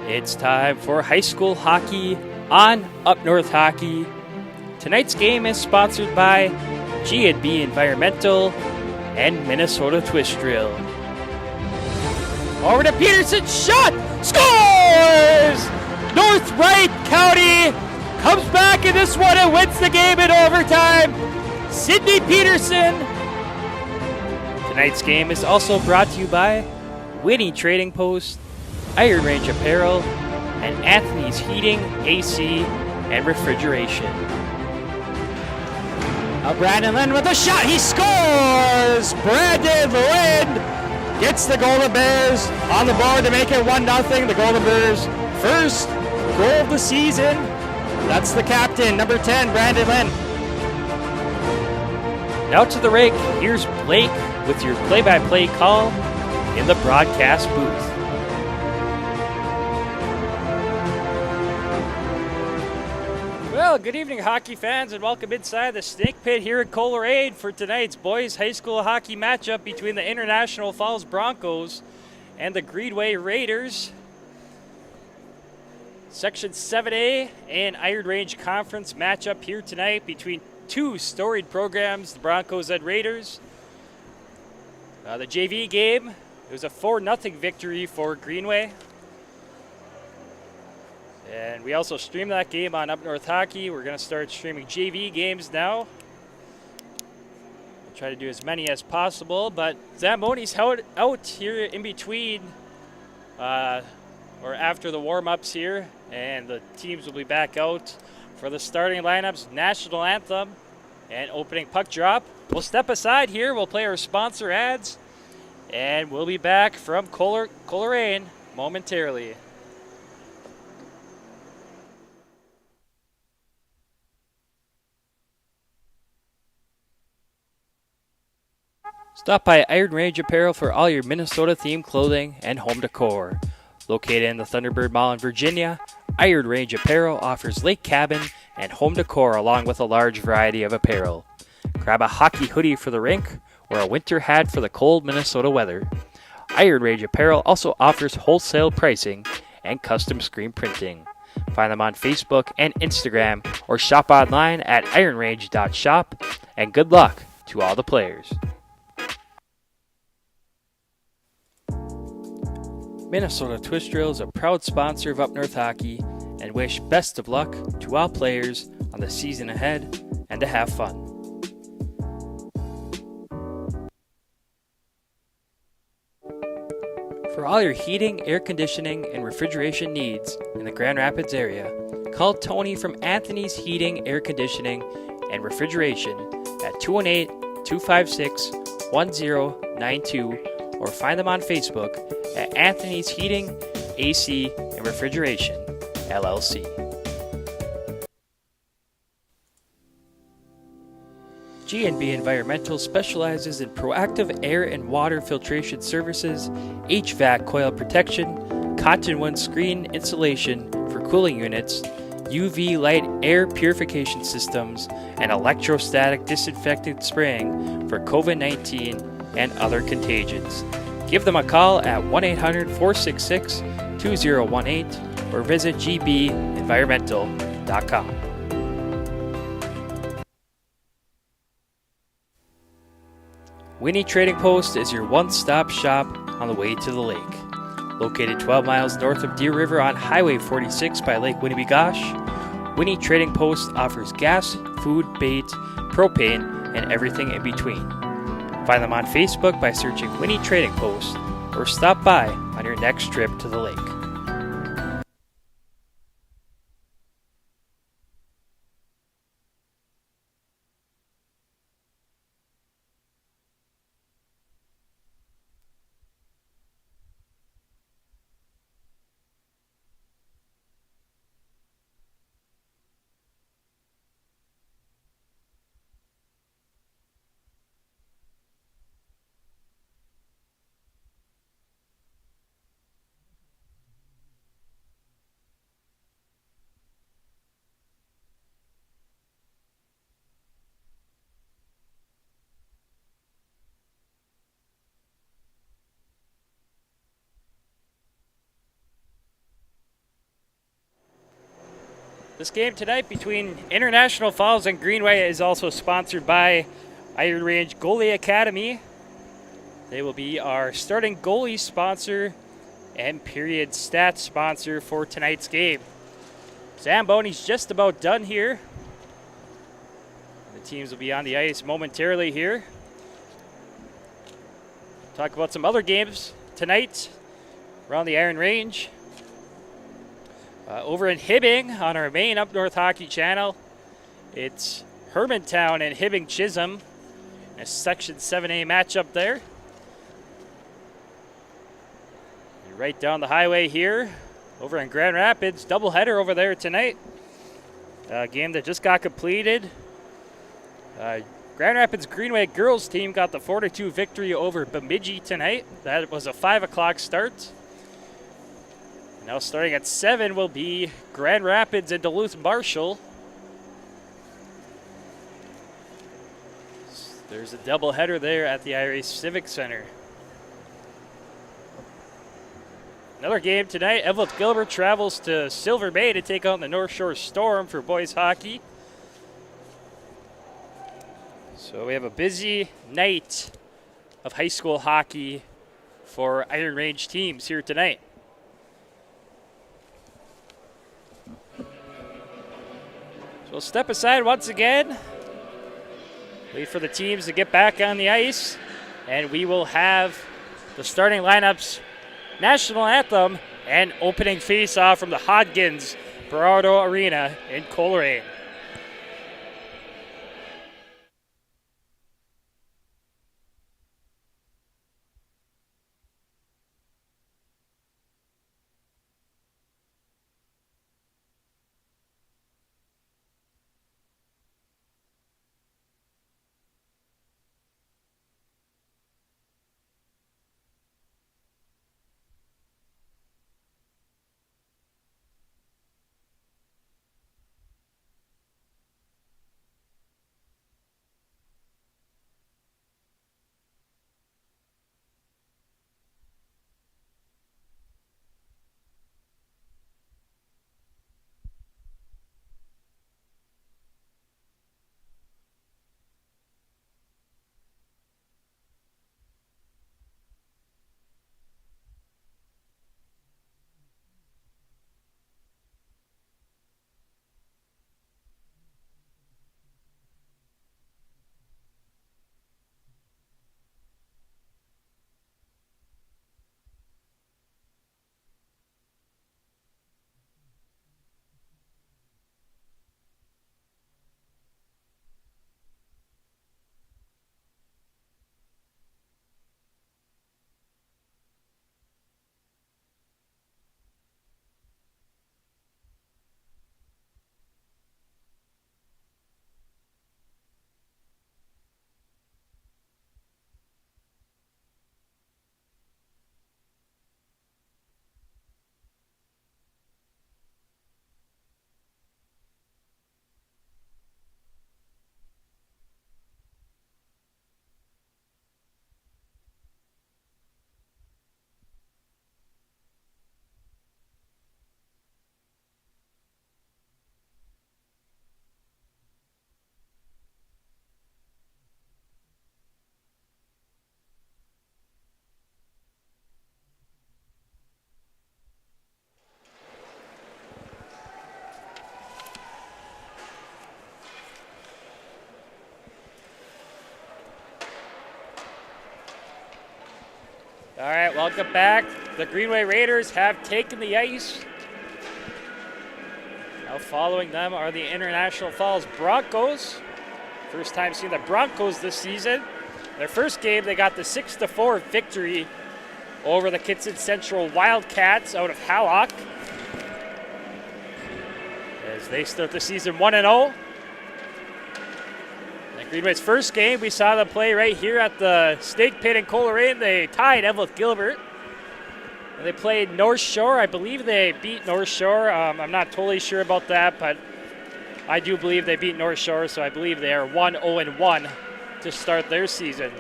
It's time for high school hockey on Up North Hockey. Tonight's game is sponsored by G&B Environmental and Minnesota Twist Drill. Over to Peterson, shot, scores! North Wright County comes back in this one and wins the game in overtime. Sidney Peterson. Tonight's game is also brought to you by Winnie Trading Post, Iron Range Apparel, and Anthony's Heating, AC, and Refrigeration. Now Brandon Lind with a shot. He scores! Brandon Lind gets the Golden Bears on the board to make it 1-0. The Golden Bears' first goal of the season. That's the captain, number 10, Brandon Lind. Now to the rink. Here's Blake with your play-by-play call in the broadcast booth. Well, good evening, hockey fans, and welcome inside the Snake Pit here at Coleraine for tonight's boys high school hockey matchup between the International Falls Broncos and the Greenway Raiders. Section 7A and Iron Range Conference matchup here tonight between two storied programs, the Broncos and Raiders. The JV game, it was a 4-0 victory for Greenway. And we also stream that game on Up North Hockey. We're going to start streaming JV games now. We'll try to do as many as possible, but Zamboni's out here in between or after the warm-ups here, and the teams will be back out for the starting lineups, national anthem, and opening puck drop. We'll step aside here. We'll play our sponsor ads, and we'll be back from Coleraine momentarily. Stop by Iron Range Apparel for all your Minnesota-themed clothing and home decor. Located in the Thunderbird Mall in Virginia, Iron Range Apparel offers lake cabin and home decor along with a large variety of apparel. Grab a hockey hoodie for the rink or a winter hat for the cold Minnesota weather. Iron Range Apparel also offers wholesale pricing and custom screen printing. Find them on Facebook and Instagram or shop online at ironrange.shop, and good luck to all the players. Minnesota Twist Drill is a proud sponsor of Up North Hockey and wish best of luck to all players on the season ahead and to have fun. For all your heating, air conditioning, and refrigeration needs in the Grand Rapids area, call Tony from Anthony's Heating, Air Conditioning, and Refrigeration at 218-256-1092 or find them on Facebook at Anthony's Heating, AC, and Refrigeration, LLC. G&B Environmental specializes in proactive air and water filtration services, HVAC coil protection, cottonwood screen insulation for cooling units, UV light air purification systems, and electrostatic disinfectant spraying for COVID-19 and other contagions. Give them a call at 1-800-466-2018 or visit gbenvironmental.com. Winnie Trading Post is your one-stop shop on the way to the lake. Located 12 miles north of Deer River on Highway 46 by Lake Winnipegosh, Winnie Trading Post offers gas, food, bait, propane, and everything in between. Find them on Facebook by searching Winnie Trading Post or stop by on your next trip to the lake. This game tonight between International Falls and Greenway is also sponsored by Iron Range Goalie Academy. They will be our starting goalie sponsor and period stats sponsor for tonight's game. Zamboni's just about done here. The teams will be on the ice momentarily here. Talk about some other games tonight around the Iron Range. Over in Hibbing on our main Up North Hockey channel, it's Hermantown and Hibbing Chisholm, a Section 7A matchup there. You're right down the highway here, over in Grand Rapids, doubleheader over there tonight. Game that just got completed. Grand Rapids Greenway girls team got the 4-2 victory over Bemidji tonight. That was a 5 o'clock start. Now starting at 7 will be Grand Rapids and Duluth Marshall. There's a doubleheader there at the Irish Civic Center. Another game tonight, Evelyn Gilbert travels to Silver Bay to take on the North Shore Storm for boys hockey. So we have a busy night of high school hockey for Iron Range teams here tonight. We'll step aside once again, wait for the teams to get back on the ice, and we will have the starting lineups, national anthem, and opening face-off from the Hodgins Berardo Arena in Coleraine. All right, welcome back. The Greenway Raiders have taken the ice. Now following them are the International Falls Broncos. First time seeing the Broncos this season. Their first game, they got the 6-4 victory over the Kitson Central Wildcats out of Hallock, as they start the season 1-0. Greenway's first game, we saw them play right here at the Snake Pit in Coleraine. They tied Evelyn Gilbert. And they played North Shore. I believe they beat North Shore. I'm not totally sure about that, but I do believe they beat North Shore, so I believe they are 1-0-1 to start their season.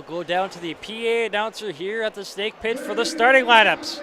go down to the PA announcer here at the Snake Pit for the starting lineups.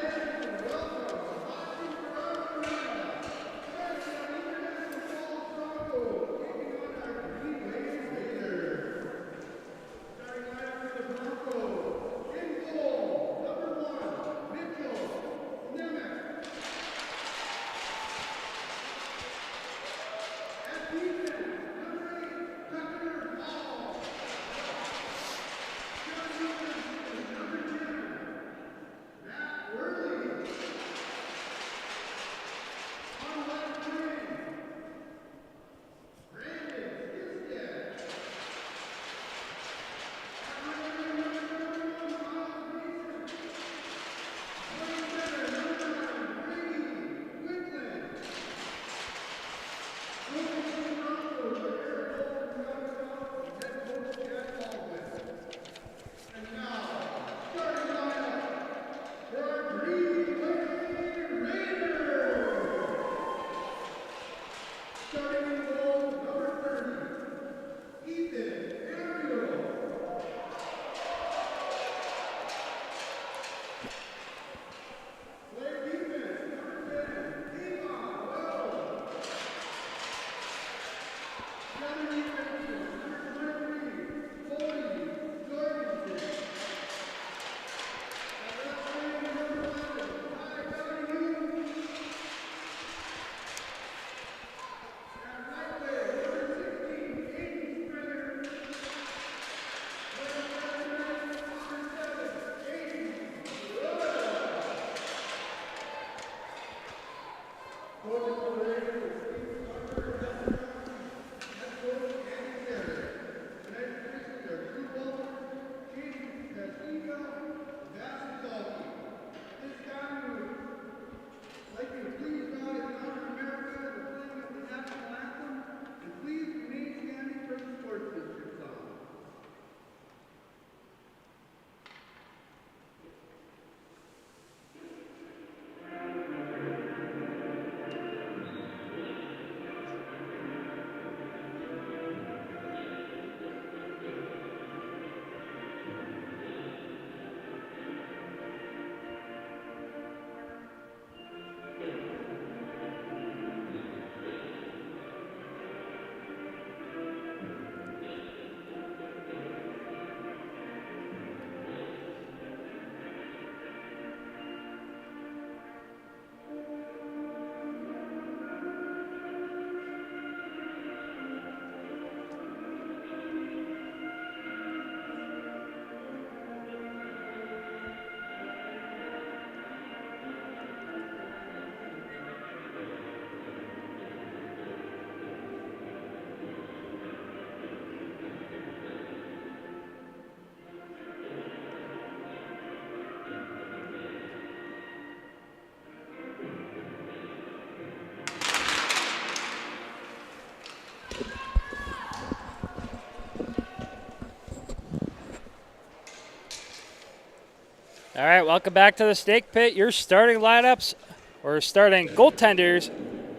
All right, welcome back to the Snake Pit. Your starting lineups or starting goaltenders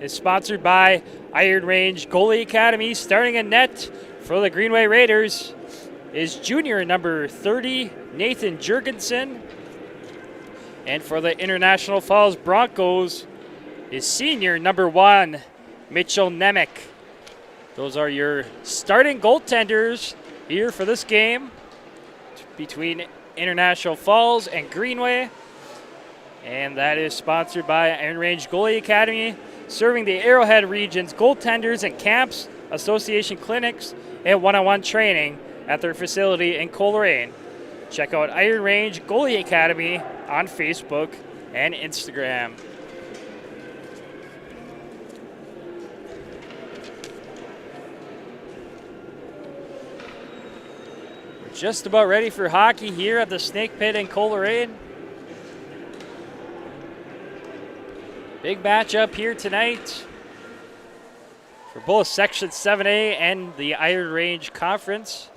is sponsored by Iron Range Goalie Academy. Starting in net for the Greenway Raiders is junior number 30, Nathan Jurgensen. And for the International Falls Broncos is senior number 1, Mitchell Nemec. Those are your starting goaltenders here for this game between International Falls and Greenway. And that is sponsored by Iron Range Goalie Academy, serving the Arrowhead region's goaltenders and camps, association clinics, and one-on-one training at their facility in Coleraine. Check out Iron Range Goalie Academy on Facebook and Instagram. Just about ready for hockey here at the Snake Pit in Coleraine. Big matchup here tonight for both Section 7A and the Iron Range Conference.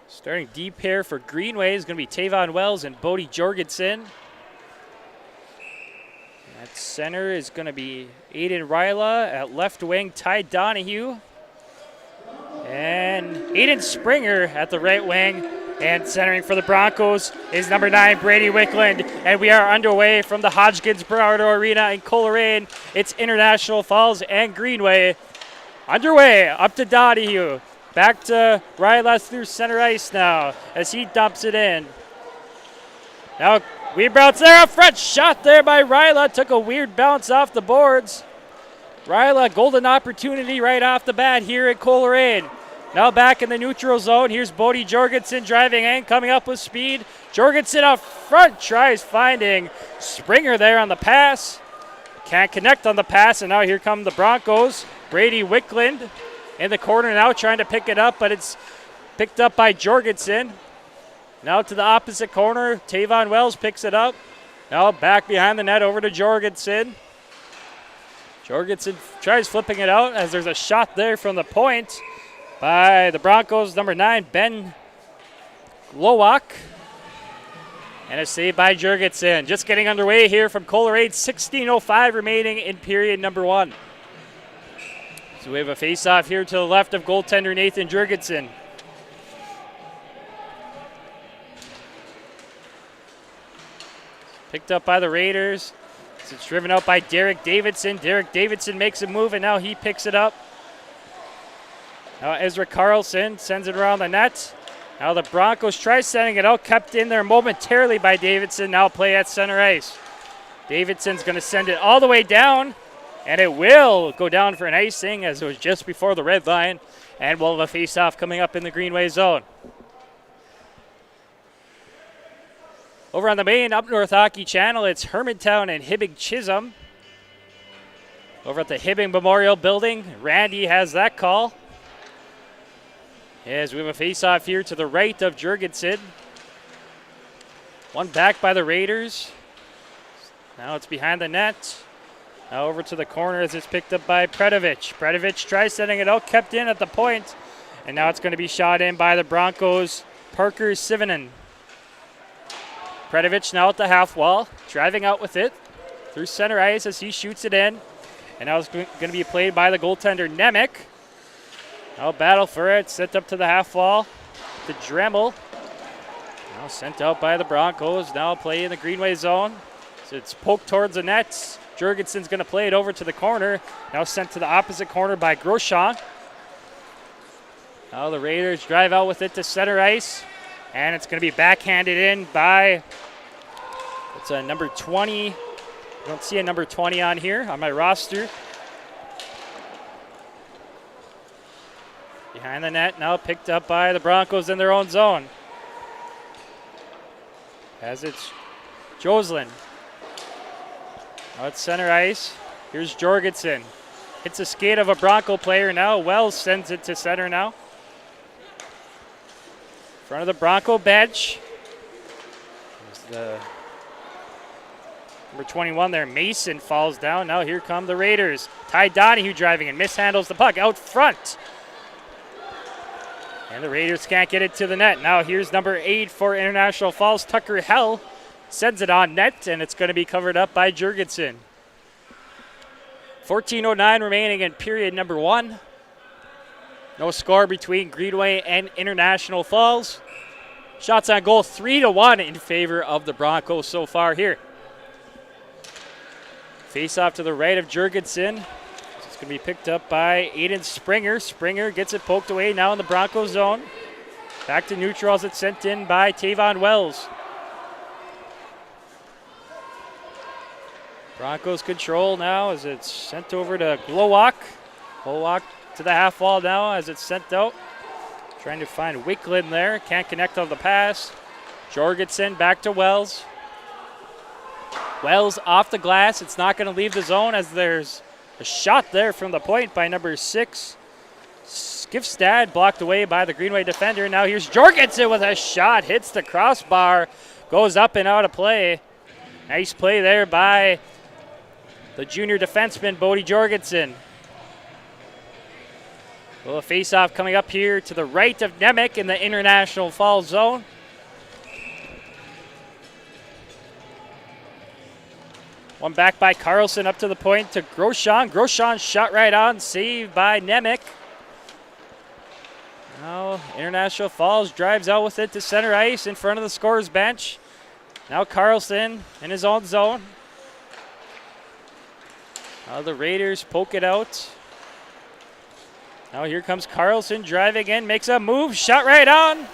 Starting deep pair for Greenway is going to be Tavon Wells and Bodie Jorgensen. center is going to be Aiden Ryla. At left wing, Ty Donahue. And Aiden Springer at the right wing. And centering for the Broncos is number 9, Brady Wickland. And we are underway from the Hodgkins Bernardo Arena in Coleraine. It's International Falls and Greenway. Underway, up to Donahue. Back to Ryla through center ice now as he dumps it in. Now we bounce there up front. Shot there by Ryla. Took a weird bounce off the boards. Ryla, golden opportunity right off the bat here at Coleraine. Now back in the neutral zone. Here's Bodie Jorgensen driving in, coming up with speed. Jorgensen out front tries finding Springer there on the pass. Can't connect on the pass, and now here come the Broncos. Brady Wickland in the corner now trying to pick it up, but it's picked up by Jorgensen. Now to the opposite corner. Tavon Wells picks it up. Now back behind the net over to Jorgensen. Jorgensen tries flipping it out as there's a shot there from the point by the Broncos, number 9, Ben Glowak. And a save by Jorgensen. Just getting underway here from Coleraine. 16:05 remaining in period number 1. So we have a face-off here to the left of goaltender Nathan Jorgensen. Picked up by the Raiders. It's driven out by Derek Davidson. Derek Davidson makes a move, and now he picks it up. Now Ezra Carlson sends it around the net. Now the Broncos try sending it out, kept in there momentarily by Davidson. Now play at center ice. Davidson's going to send it all the way down, and it will go down for an icing as it was just before the red line. And we'll have a face-off coming up in the Greenway zone. Over on the main Up North Hockey Channel, it's Hermantown and Hibbing Chisholm. Over at the Hibbing Memorial Building, Randy has that call. As we have a face-off here to the right of Jorgensen. One back by the Raiders. Now it's behind the net. Now over to the corner as it's picked up by Predovic. Predovic tries sending it out, kept in at the point. And now it's going to be shot in by the Broncos, Parker Sivanen. Predovic now at the half wall, driving out with it through center ice as he shoots it in. And now it's going to be played by the goaltender Nemec. Now battle for it, sent up to the half wall to Dremel. Now sent out by the Broncos, now play in the Greenway zone. So it's poked towards the nets. Jorgensen's going to play it over to the corner. Now sent to the opposite corner by Grosjean. Now the Raiders drive out with it to center ice. And it's going to be backhanded in by, it's a number 20. I don't see a number 20 on here on my roster. Behind the net, now picked up by the Broncos in their own zone. As it's Joslin. Now it's center ice. Here's Jorgensen. Hits a skate of a Bronco player now. Wells sends it to center now. Front of the Bronco bench. There's the number 21 there. Mason falls down. Now here come the Raiders. Ty Donahue driving and mishandles the puck out front. And the Raiders can't get it to the net. Now here's number 8 for International Falls. Tucker Hell sends it on net, and it's going to be covered up by Jorgensen. 14:09 remaining in period number 1. No score between Greenway and International Falls. Shots on goal 3-1 in favor of the Broncos so far here. Face off to the right of Jorgensen. It's going to be picked up by Aiden Springer. Springer gets it poked away now in the Broncos zone. Back to neutral as it's sent in by Tavon Wells. Broncos control now as it's sent over to Glowak. Glowak to the half wall now as it's sent out. Trying to find Wickland there. Can't connect on the pass. Jorgensen back to Wells. Wells off the glass. It's not going to leave the zone as there's a shot there from the point by number 6. Skifstad blocked away by the Greenway defender. Now here's Jorgensen with a shot. Hits the crossbar. Goes up and out of play. Nice play there by the junior defenseman, Bodie Jorgensen. Well, a face-off coming up here to the right of Nemec in the International Falls zone. One back by Carlson up to the point to Grosjean. Grosjean shot right on, saved by Nemec. Now International Falls drives out with it to center ice in front of the scorer's bench. Now Carlson in his own zone. Now the Raiders poke it out. Now here comes Carlson driving in, makes a move, shot right on.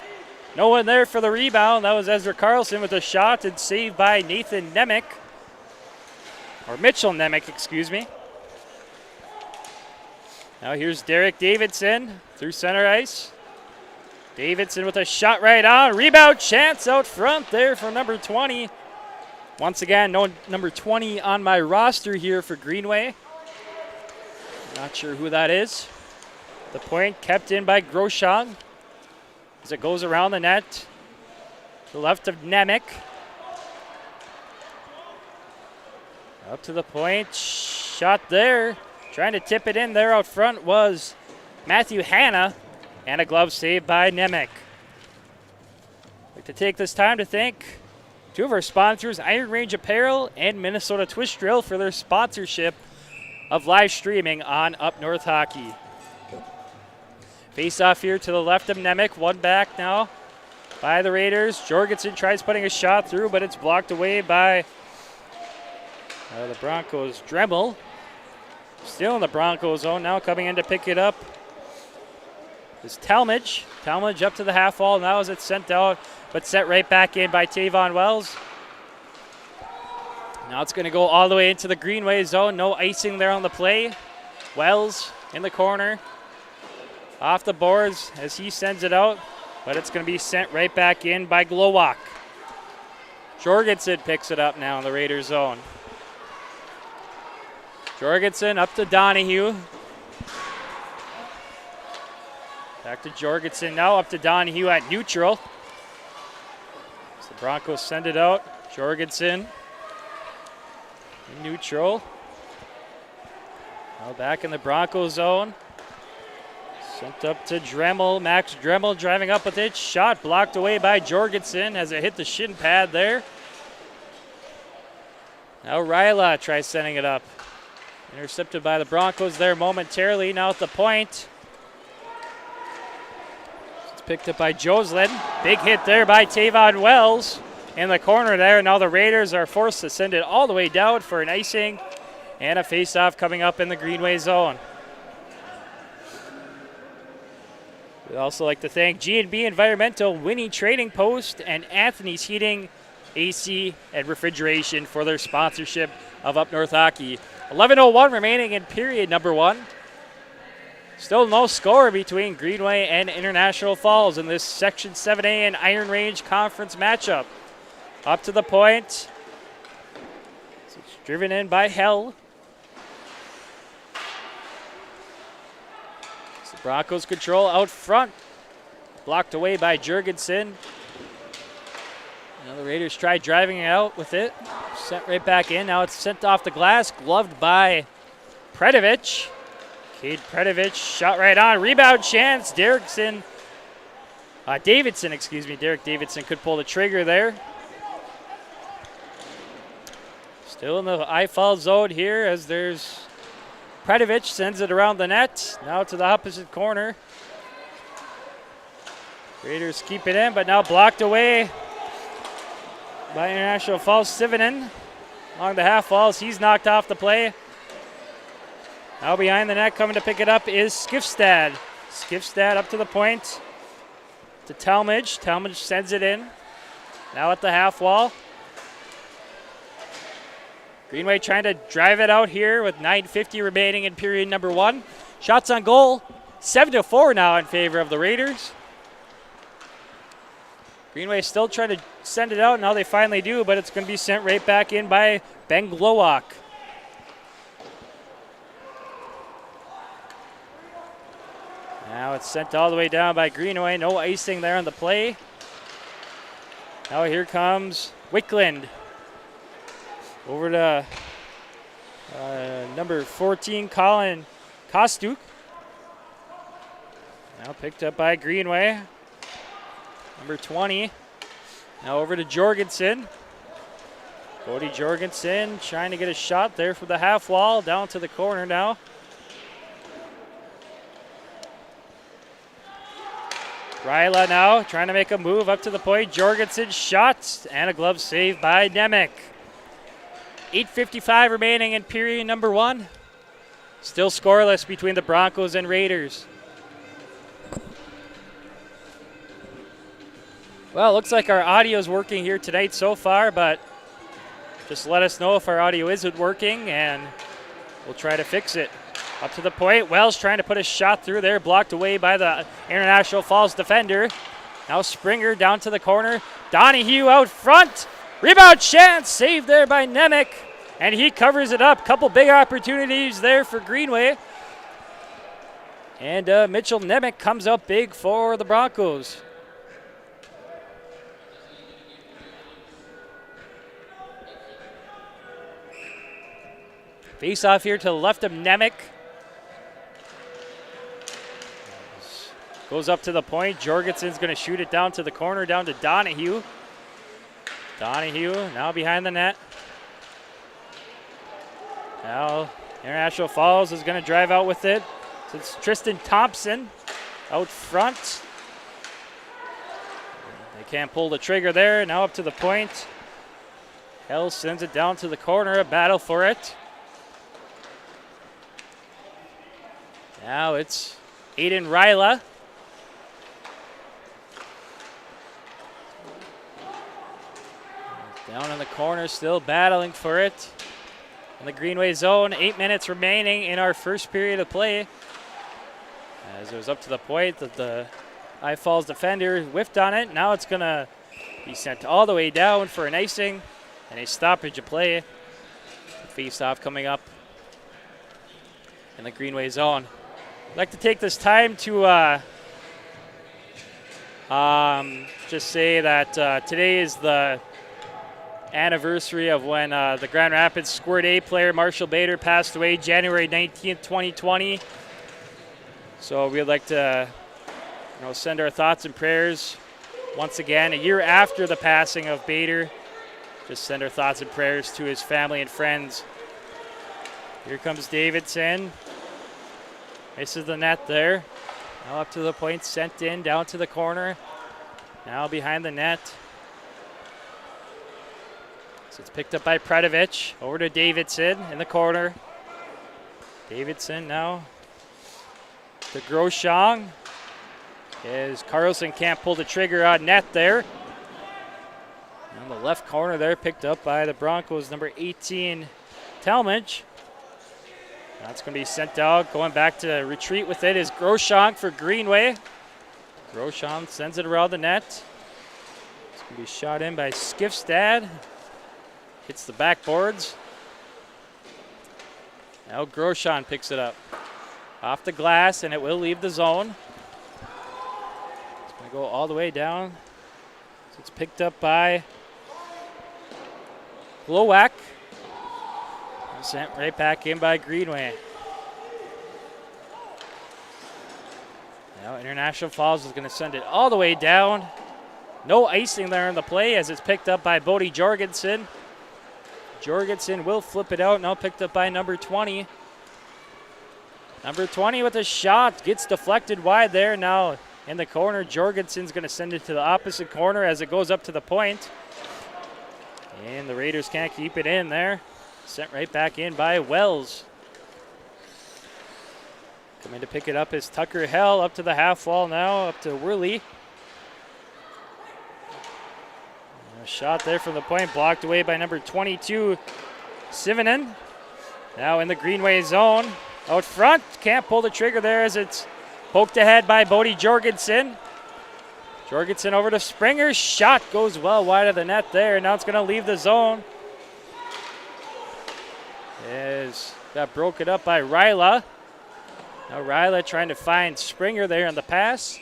No one there for the rebound. That was Ezra Carlson with a shot and saved by Nathan Nemec. Or Mitchell Nemec, excuse me. Now here's Derek Davidson through center ice. Davidson with a shot right on. Rebound chance out front there for number 20. Once again, no number 20 on my roster here for Greenway. Not sure who that is. The point kept in by Grosjean as it goes around the net. To the left of Nemec. Up to the point. Shot there. Trying to tip it in there out front was Matthew Hanna. And a glove save by Nemec. I'd like to take this time to thank two of our sponsors, Iron Range Apparel and Minnesota Twist Drill, for their sponsorship of live streaming on Up North Hockey. Face off here to the left of Nemec. One back now by the Raiders. Jorgensen tries putting a shot through, but it's blocked away by the Broncos' Dremel. Still in the Broncos zone now, coming in to pick it up is Talmadge. Talmadge up to the half wall now as it's sent out, but set right back in by Tavon Wells. Now it's going to go all the way into the Greenway zone. No icing there on the play. Wells in the corner. Off the boards as he sends it out, but it's going to be sent right back in by Glowalk. Jorgensen picks it up now in the Raiders zone. Jorgensen up to Donahue. Back to Jorgensen now, up to Donahue at neutral. So the Broncos send it out. Jorgensen in neutral. Now back in the Broncos zone. Sent up to Dremel. Max Dremel driving up with it. Shot blocked away by Jorgensen as it hit the shin pad there. Now Ryla tries sending it up. Intercepted by the Broncos there momentarily. Now at the point. It's picked up by Joslin. Big hit there by Tavon Wells in the corner there. Now the Raiders are forced to send it all the way down for an icing and a face-off coming up in the Greenway zone. We'd also like to thank G&B Environmental, Winnie Trading Post, and Anthony's Heating, AC, and Refrigeration for their sponsorship of Up North Hockey. 11:01 remaining in period number one. Still no score between Greenway and International Falls in this Section 7A and Iron Range Conference matchup. Up to the point. So it's driven in by Hell. So Broncos control out front. Blocked away by Jorgensen. Now the Raiders try driving it out with it. Sent right back in. Now it's sent off the glass. Gloved by Predovich. Cade Predovich shot right on. Rebound chance. Derek Davidson could pull the trigger there. Still in the I-fall zone here as there's Predovich sends it around the net. Now to the opposite corner. Raiders keep it in, but now blocked away by International Falls. Sivanen along the half walls. He's knocked off the play. Now behind the net coming to pick it up is Skifstad. Skifstad up to the point to Talmadge. Talmadge sends it in. Now at the half wall. Greenway trying to drive it out here with 9:50 remaining in period number one. Shots on goal. 7-4 now in favor of the Raiders. Greenway still trying to send it out. Now they finally do, but it's going to be sent right back in by Ben Glowalk. Now it's sent all the way down by Greenway. No icing there on the play. Now here comes Wickland. Over to number 14, Colin Kostuk. Now picked up by Greenway. Number 20. Now over to Jorgensen. Bodie Jorgensen trying to get a shot there from the half wall, down to the corner now. Ryla now trying to make a move up to the point. Jorgensen shot and a glove save by Nemec. 8:55 remaining in period number 1. Still scoreless between the Broncos and Raiders. Well, looks like our audio is working here tonight so far, but just let us know if our audio isn't working and we'll try to fix it. Up to the point, Wells trying to put a shot through there, blocked away by the International Falls defender. Now Springer down to the corner. Donahue out front. Rebound chance, saved there by Nemec, and he covers it up. Couple big opportunities there for Greenway. And Mitchell Nemec comes up big for the Broncos. Face off here to the left of Nemec. Goes up to the point. Jorgensen's going to shoot it down to the corner, down to Donahue. Donahue now behind the net. Now International Falls is going to drive out with it. So it's Tristan Thompson out front. They can't pull the trigger there. Now up to the point. Hell sends it down to the corner. A battle for it. Now it's Aiden Ryla. Down in the corner, still battling for it. In the Greenway zone, 8 minutes remaining in our first period of play. As it was up to the point that the High Falls defender whiffed on it. Now it's going to be sent all the way down for an icing and a stoppage of play. Face-off coming up in the Greenway zone. I'd like to take this time to just say that today is the anniversary of when the Grand Rapids Squirt A player Marshall Bader passed away January 19th, 2020. So we'd like to send our thoughts and prayers once again, a year after the passing of Bader. Just send our thoughts and prayers to his family and friends. Here comes Davidson. Misses the net there. Now up to the point, sent in, down to the corner. Now behind the net. So it's picked up by Predovich. Over to Davidson in the corner. Davidson now to Groshong. As Carlson can't pull the trigger on net there. On the left corner there, picked up by the Broncos, number 18, Talmadge. That's going to be sent out. Going back to retreat with it is Groshong for Greenway. Groshong sends it around the net. It's going to be shot in by Skifstad. Hits the backboards. Now Groshong picks it up. Off the glass, and it will leave the zone. It's going to go all the way down. So it's picked up by Glowak. Sent right back in by Greenway. Now International Falls is going to send it all the way down. No icing there in the play as it's picked up by Bodie Jorgensen. Jorgensen will flip it out, now picked up by number 20. Number 20 with a shot, gets deflected wide there. Now in the corner, Jorgensen's going to send it to the opposite corner as it goes up to the point. And the Raiders can't keep it in there. Sent right back in by Wells. Coming to pick it up is Tucker Hell up to the half wall now, up to Worley. A shot there from the point, blocked away by number 22, Sivanen. Now in the Greenway zone. Out front, can't pull the trigger there as it's poked ahead by Bodie Jorgensen. Jorgensen over to Springer. Shot goes well wide of the net there. Now it's going to leave the zone. Got broken up by Ryla. Now Ryla trying to find Springer there on the pass.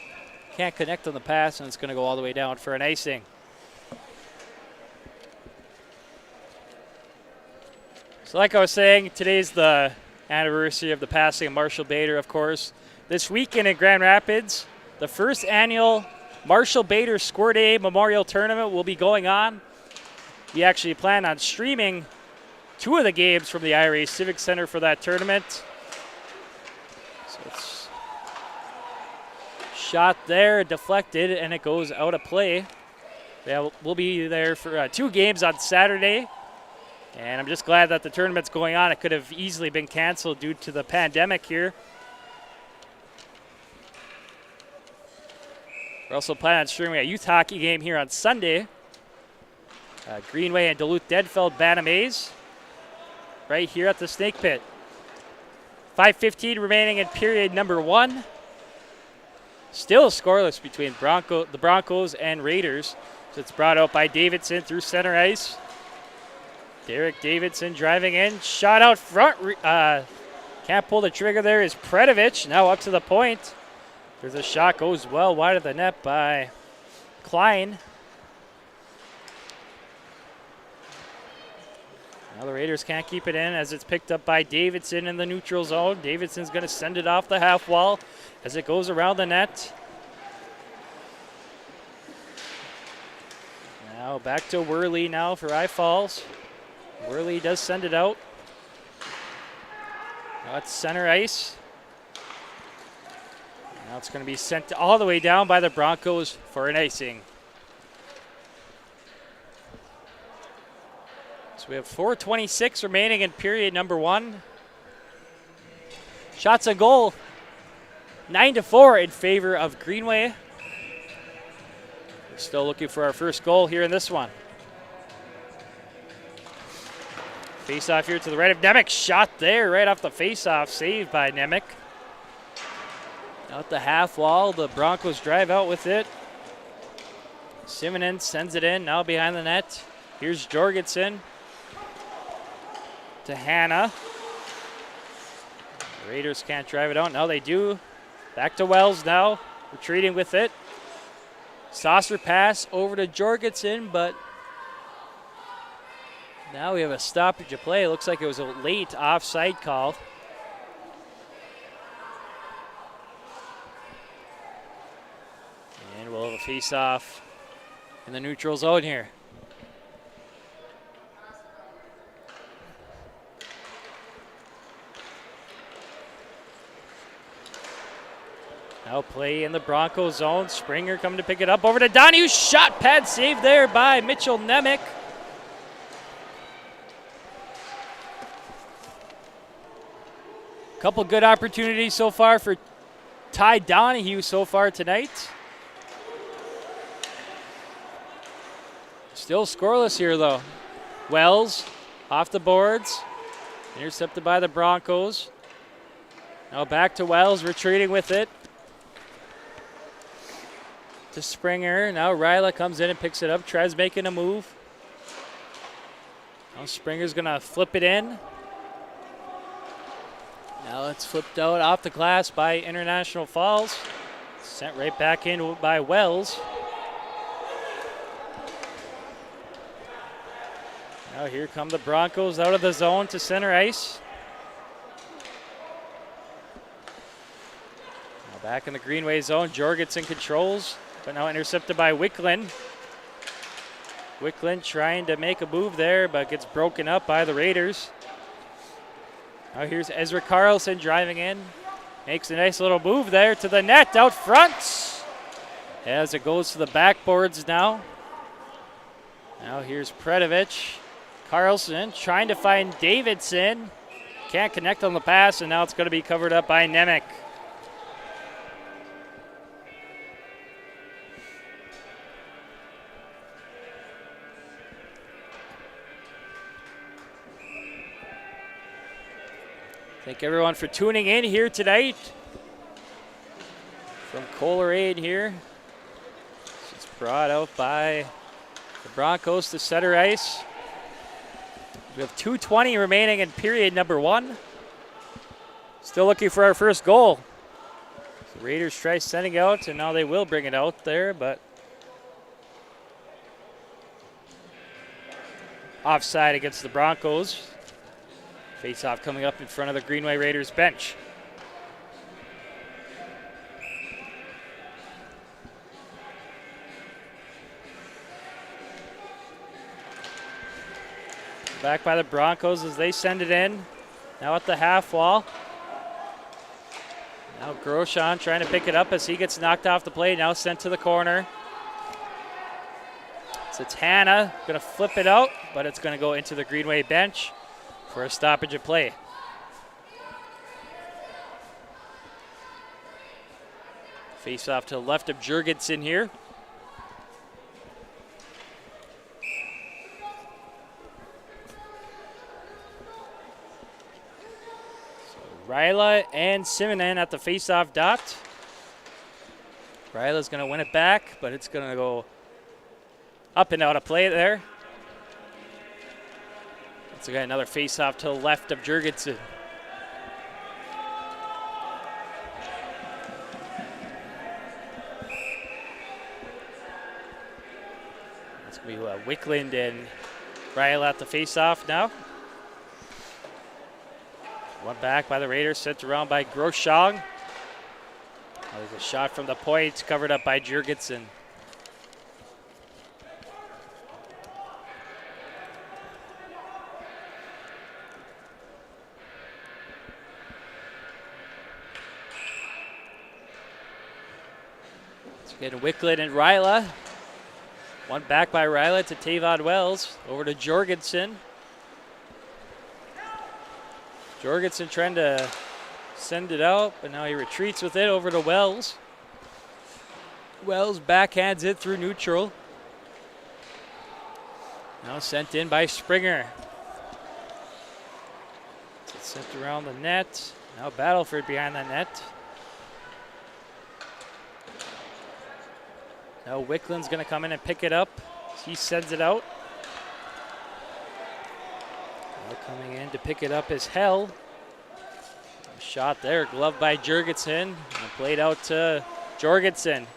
Can't connect on the pass, and it's going to go all the way down for an icing. So like I was saying, today's the anniversary of the passing of Marshall Bader, of course. This weekend in Grand Rapids, the first annual Marshall Bader Squirt A Memorial Tournament will be going on. We actually plan on streaming 2 of the games from the IRA Civic Center for that tournament. So it's shot there, deflected, and it goes out of play. Yeah, we'll be there for 2 games on Saturday. And I'm just glad that the tournament's going on. It could have easily been canceled due to the pandemic here. We're also planning on streaming a youth hockey game here on Sunday. Greenway and Duluth-Denfeld Bantam A's right here at the Snake Pit. 5:15 remaining in period number 1. Still scoreless between the Broncos and Raiders. So it's brought out by Davidson through center ice. Derek Davidson driving in. Shot out front. Can't pull the trigger there is Predovich. Now up to the point. There's a shot. Goes well wide of the net by Klein. Now the Raiders can't keep it in as it's picked up by Davidson in the neutral zone. Davidson's going to send it off the half wall as it goes around the net. Now back to Worley now for I-Falls. Worley does send it out. Now it's center ice. Now it's going to be sent all the way down by the Broncos for an icing. So we have 4:26 remaining in period number 1. Shots on goal, 9-4 in favor of Greenway. We're still looking for our first goal here in this one. Face-off here to the right of Nemec. Shot there right off the face-off. Saved by Nemec. Out the half wall. The Broncos drive out with it. Simonin sends it in. Now behind the net. Here's Jorgensen. To Hanna. The Raiders can't drive it out. Now they do. Back to Wells now. Retreating with it. Saucer pass over to Jorgensen, but now we have a stoppage of play. It looks like it was a late offside call. And we'll have a face-off in the neutral zone here. Now play in the Broncos zone. Springer coming to pick it up over to Donahue. Shot pad saved there by Mitchell Nemec. Couple good opportunities so far for Ty Donahue so far tonight. Still scoreless here though. Wells off the boards. Intercepted by the Broncos. Now back to Wells, retreating with it. To Springer. Now Ryla comes in and picks it up. Tries making a move. Now Springer's going to flip it in. Now it's flipped out off the glass by International Falls. Sent right back in by Wells. Now here come the Broncos out of the zone to center ice. Now back in the Greenway zone. Jorgensen controls. But now intercepted by Wicklund. Wicklund trying to make a move there, but gets broken up by the Raiders. Now here's Ezra Carlson driving in. Makes a nice little move there to the net out front. As it goes to the backboards now. Now here's Predovich. Carlson trying to find Davidson. Can't connect on the pass, and now it's going to be covered up by Nemec. Thank everyone for tuning in here tonight. From Coleraine here. It's brought out by the Broncos to center ice. We have 2:20 remaining in period number 1. Still looking for our first goal. The Raiders try sending out, and now they will bring it out there, but offside against the Broncos. Face-off coming up in front of the Greenway Raiders bench. Back by the Broncos as they send it in. Now at the half wall. Now Groshon trying to pick it up as he gets knocked off the play. Now sent to the corner. So it's Hannah going to flip it out, but it's going to go into the Greenway bench for a stoppage of play. Face off to the left of Jurgensen here. Ryla and Simonen at the face-off dot. Ryla's going to win it back, but it's going to go up and out of play there. So we got another face-off to the left of Jurgensen. It's going to be Wickland and Ryla at the face-off now. One back by the Raiders, sent around by Groshong. There's a shot from the point, covered up by Jurgensen. So getting Wickland and Ryla. One back by Ryla to Tavon Wells, over to Jorgensen. Jorgensen trying to send it out, but now he retreats with it over to Wells. Wells backhands it through neutral. Now sent in by Springer. It's sent around the net. Now Battleford behind the net. Now Wickland's going to come in and pick it up. He sends it out. Coming in to pick it up is Hell. A shot there, gloved by Jurgensen. And played out to Jorgensen.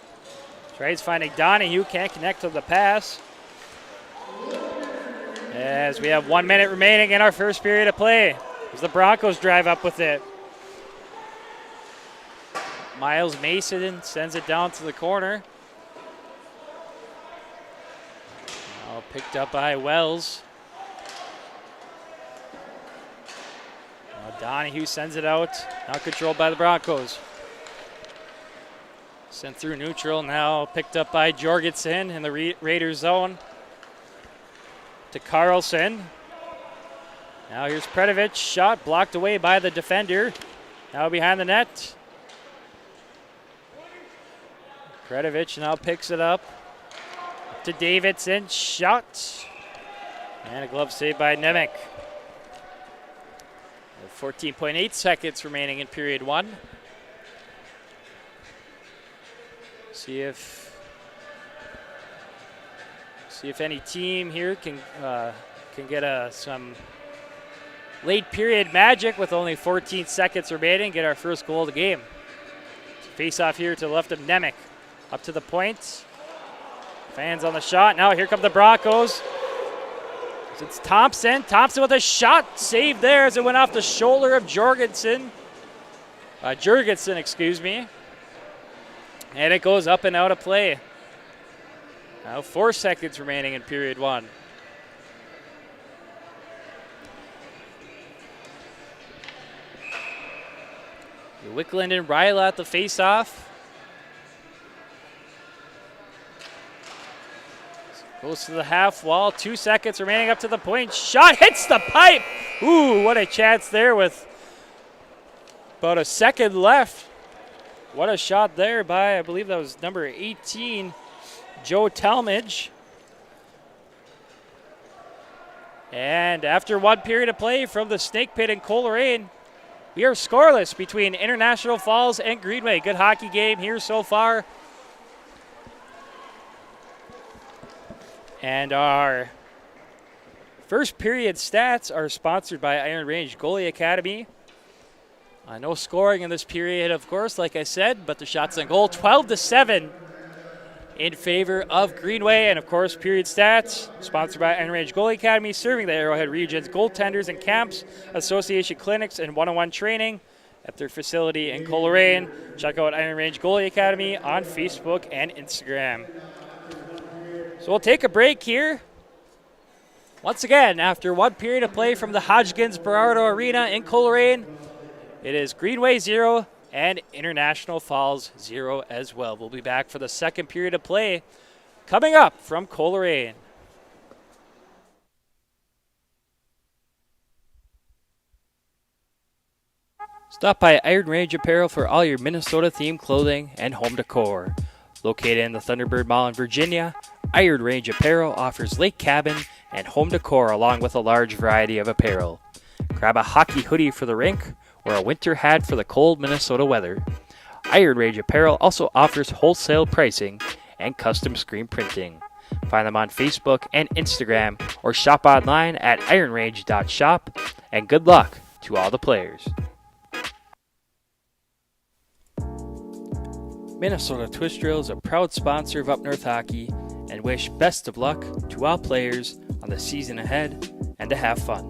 Tries finding Donahue, can't connect to the pass. As we have 1 minute remaining in our first period of play. As the Broncos drive up with it. Miles Mason sends it down to the corner. Now picked up by Wells. Donahue sends it out, now controlled by the Broncos. Sent through neutral, now picked up by Jorgensen in the Raiders zone. To Carlson. Now here's Predovich, shot blocked away by the defender. Now behind the net. Predovich now picks it up. To Davidson, shot. And a glove save by Nemec. 14.8 seconds remaining in period one. See if any team here can get some late period magic with only 14 seconds remaining. Get our first goal of the game. Face off here to the left of Nemec, up to the point. Fans on the shot. Now here come the Broncos. It's Thompson. Thompson with a shot saved there as it went off the shoulder of Jurgensen. Excuse me. And it goes up and out of play. Now 4 seconds remaining in period one. Wickland and Ryla at the face-off. Goes to the half wall, 2 seconds remaining up to the point. Shot hits the pipe. Ooh, what a chance there with about a second left. What a shot there by, I believe that was number 18, Joe Talmadge. And after 1 period of play from the Snake Pit in Coleraine, we are scoreless between International Falls and Greenway. Good hockey game here so far. And our first period stats are sponsored by Iron Range Goalie Academy. No scoring in this period, of course, like I said, but the shots on goal, 12-7 in favor of Greenway. And, of course, period stats sponsored by Iron Range Goalie Academy, serving the Arrowhead region's goaltenders and camps, association clinics, and one-on-one training at their facility in Coleraine. Check out Iron Range Goalie Academy on Facebook and Instagram. So we'll take a break here. Once again, after one period of play from the Hodgkins Berardo Arena in Coleraine, it is Greenway 0 and International Falls 0 as well. We'll be back for the second period of play coming up from Coleraine. Stop by Iron Range Apparel for all your Minnesota-themed clothing and home decor. Located in the Thunderbird Mall in Virginia, Iron Range Apparel offers lake cabin and home decor along with a large variety of apparel. Grab a hockey hoodie for the rink or a winter hat for the cold Minnesota weather. Iron Range Apparel also offers wholesale pricing and custom screen printing. Find them on Facebook and Instagram or shop online at ironrange.shop, and good luck to all the players. Minnesota Twist Drill is a proud sponsor of Up North Hockey and wish best of luck to all players on the season ahead and to have fun.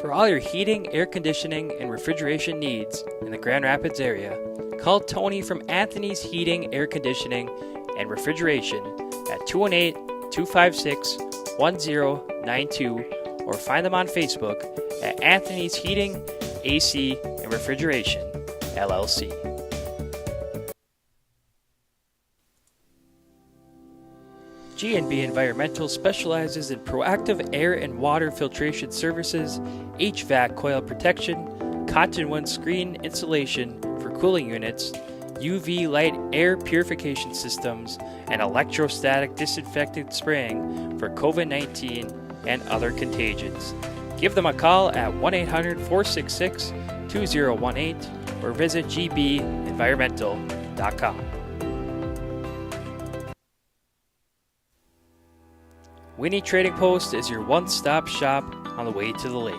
For all your heating, air conditioning, and refrigeration needs in the Grand Rapids area, call Tony from Anthony's Heating, Air Conditioning, and Refrigeration at 218-256-1092 or find them on Facebook at Anthony's Heating, AC, and Refrigeration, LLC. G&B Environmental specializes in proactive air and water filtration services, HVAC coil protection, cottonwood screen insulation for cooling units, UV light air purification systems, and electrostatic disinfectant spraying for COVID-19 and other contagions. Give them a call at 1-800-466-2018 or visit gbenvironmental.com. Winnie Trading Post is your one-stop shop on the way to the lake.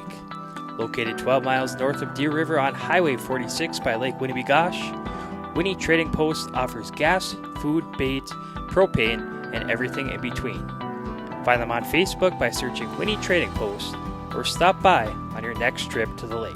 Located 12 miles north of Deer River on Highway 46 by Lake Winnebagosh, Winnie Trading Post offers gas, food, bait, propane, and everything in between. Find them on Facebook by searching Winnie Trading Post or stop by on your next trip to the lake.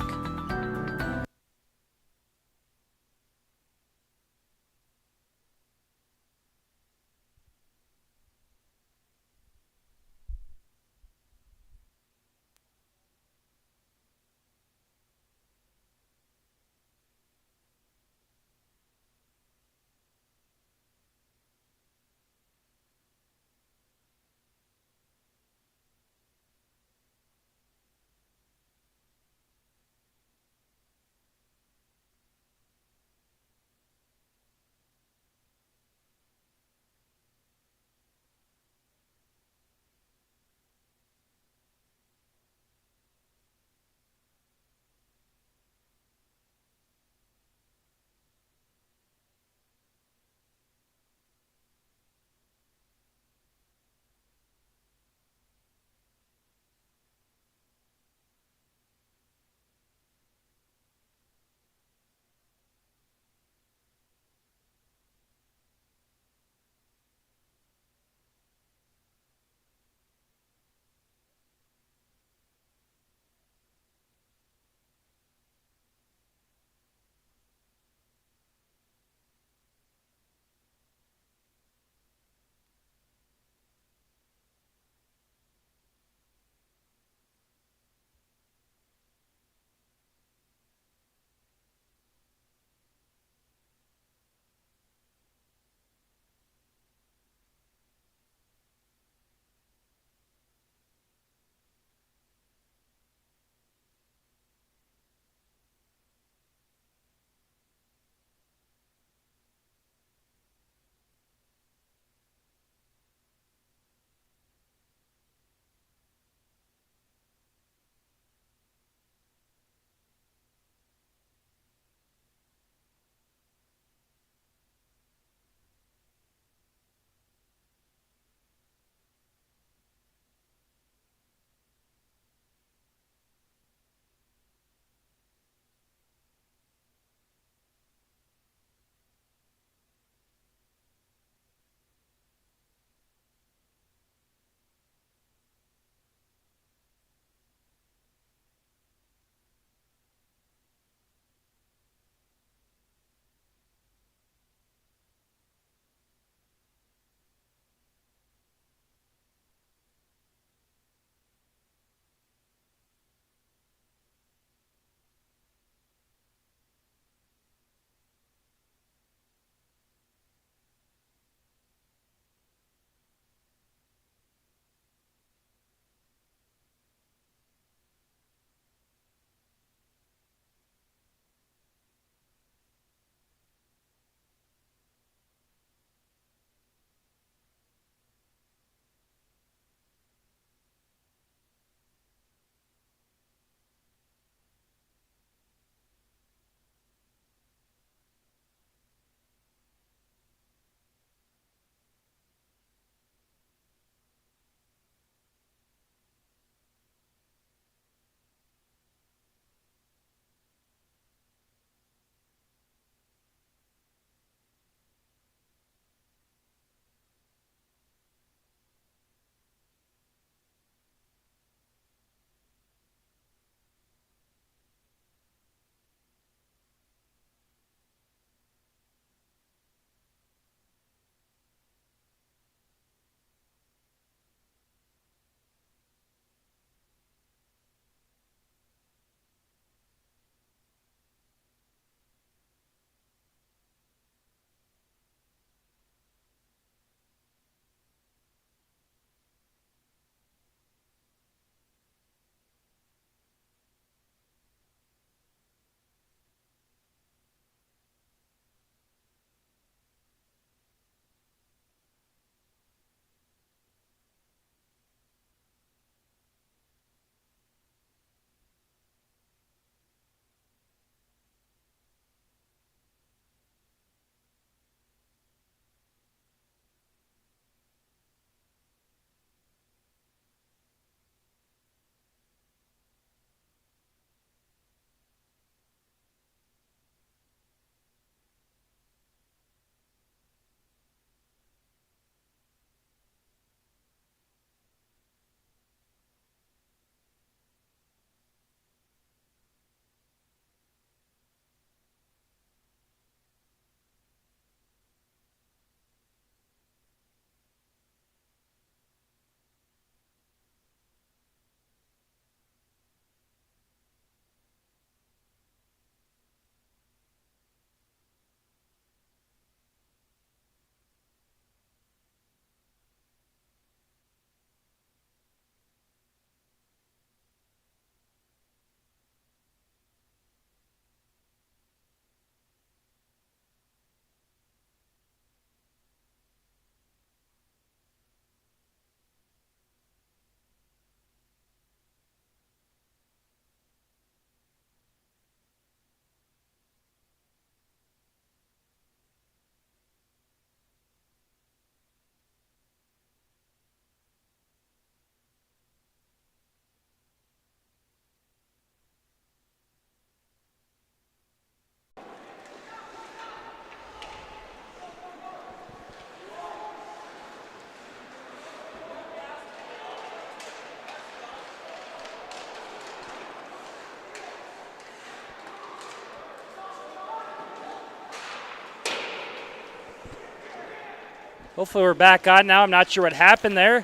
Hopefully we're back on now. I'm not sure what happened there.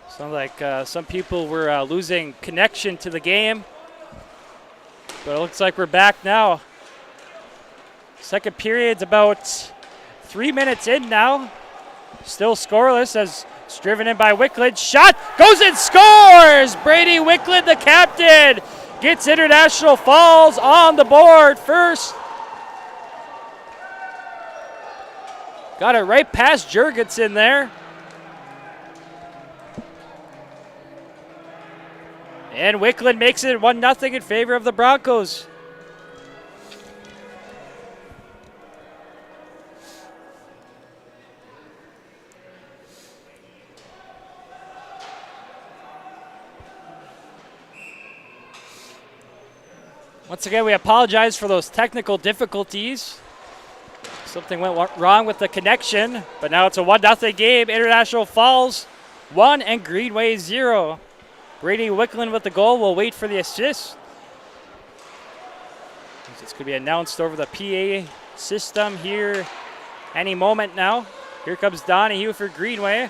Sounds like some people were losing connection to the game. But it looks like we're back now. Second period's about 3 minutes in now. Still scoreless as it's driven in by Wickland. Shot goes and scores! Brady Wickland, the captain, gets International Falls on the board first. Got it right past Jurgensen there. And Wickland makes it 1-0 in favor of the Broncos. Once again, we apologize for those technical difficulties. Something went wrong with the connection, but now it's a 1-0 game. International Falls 1 and Greenway 0. Brady Wickland with the goal. We'll wait for the assist. It's going to be announced over the PA system here any moment now. Here comes Donahue for Greenway.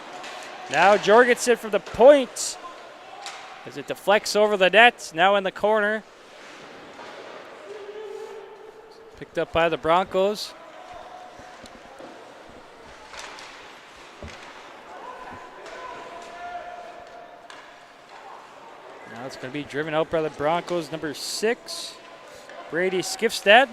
Now Jorgensen from the point as it deflects over the net. Now in the corner. Picked up by the Broncos. Now it's going to be driven out by the Broncos, number 6, Brady Skifstad.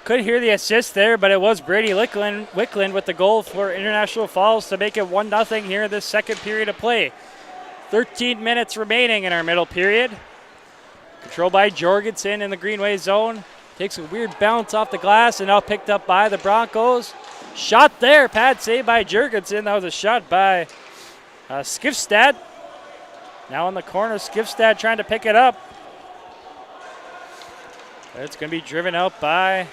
Could hear the assist there, but it was Brady Wickland with the goal for International Falls to make it 1-0 here in this second period of play. 13 minutes remaining in our middle period. Controlled by Jorgensen in the Greenway zone. Takes a weird bounce off the glass and now picked up by the Broncos. Shot there, pad save by Jorgensen. That was a shot by Skifstad. Now in the corner, Skifstad trying to pick it up. It's going to be driven out by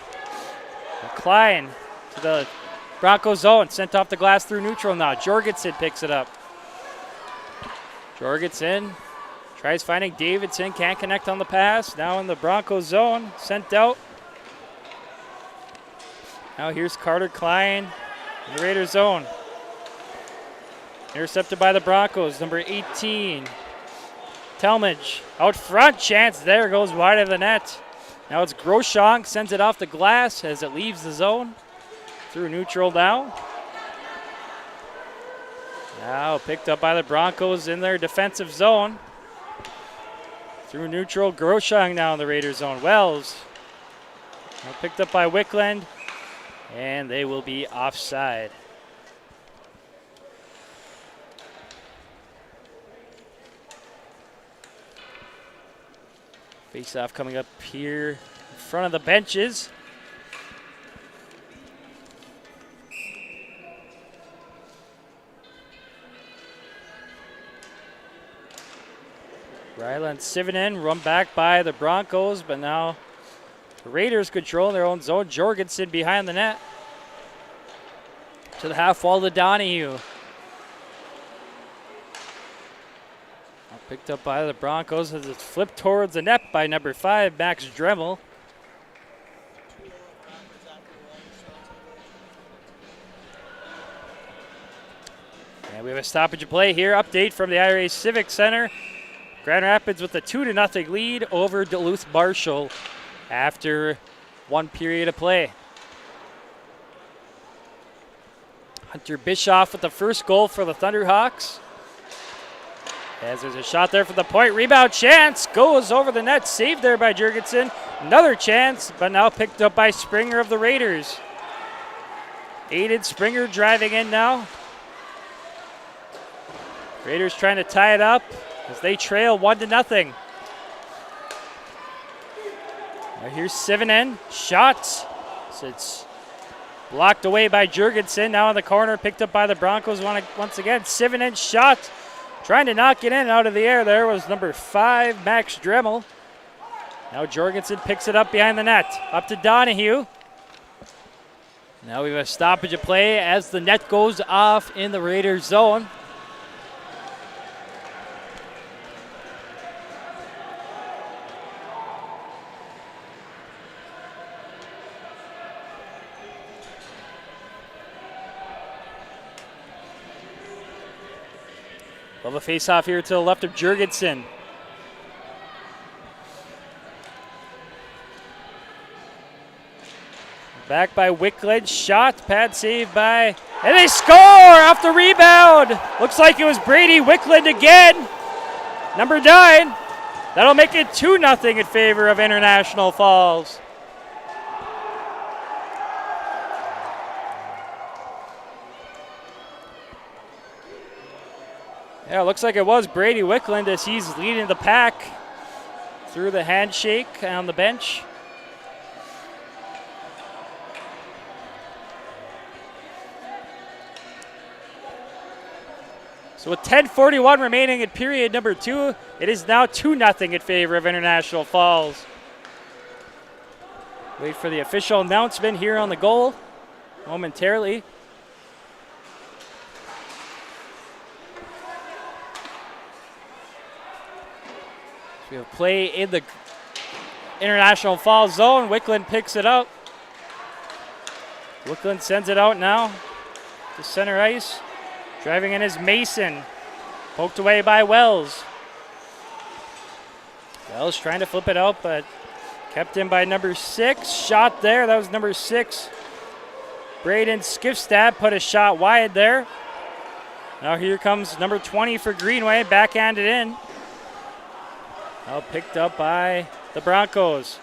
Klein to the Broncos zone. Sent off the glass through neutral now. Jorgensen picks it up. Jorgensen tries finding Davidson. Can't connect on the pass. Now in the Broncos zone. Sent out. Now here's Carter Klein in the Raiders zone. Intercepted by the Broncos. Number 18. Talmadge out front. Chance there. Goes wide of the net. Now it's Groshong, sends it off the glass as it leaves the zone. Through neutral now. Now picked up by the Broncos in their defensive zone. Through neutral, Groshong now in the Raiders zone. Wells now picked up by Wickland, and they will be offside. Face-off coming up here in front of the benches. Ryland Sivanen run back by the Broncos, but now the Raiders control their own zone. Jorgensen behind the net. To the half wall to Donahue. Picked up by the Broncos as it's flipped towards the net by number 5, Max Dremel. And we have a stoppage of play here. Update from the IRA Civic Center. Grand Rapids with a 2-0 lead over Duluth Marshall after one period of play. Hunter Bischoff with the first goal for the Thunderhawks. As there's a shot there from the point. Rebound chance goes over the net. Saved there by Jurgensen. Another chance, but now picked up by Springer of the Raiders. Aiden Springer driving in now. Raiders trying to tie it up as they trail 1-0. Now here's Sivanen. Shot. So it's blocked away by Jurgensen. Now in the corner, picked up by the Broncos once again. Sivanen shot. Trying to knock it in out of the air there was number 5, Max Dremel. Now Jorgensen picks it up behind the net. Up to Donahue. Now we have a stoppage of play as the net goes off in the Raiders zone. Love a face-off here to the left of Jorgensen. Back by Wickledge, shot, pad save by, and they score off the rebound. Looks like it was Brady Wickland again, number 9. That'll make it 2-0 in favor of International Falls. Yeah, it looks like it was Brady Wickland as he's leading the pack through the handshake on the bench. So with 10:41 remaining in period number 2, it is now 2-0 in favor of International Falls. Wait for the official announcement here on the goal momentarily. So we have play in the International Falls zone. Wickland picks it up. Wickland sends it out now to center ice. Driving in is Mason. Poked away by Wells. Wells trying to flip it out, but kept in by number 6. Shot there. That was number 6. Braden Skifstad put a shot wide there. Now here comes number 20 for Greenway. Backhanded in. Now picked up by the Broncos.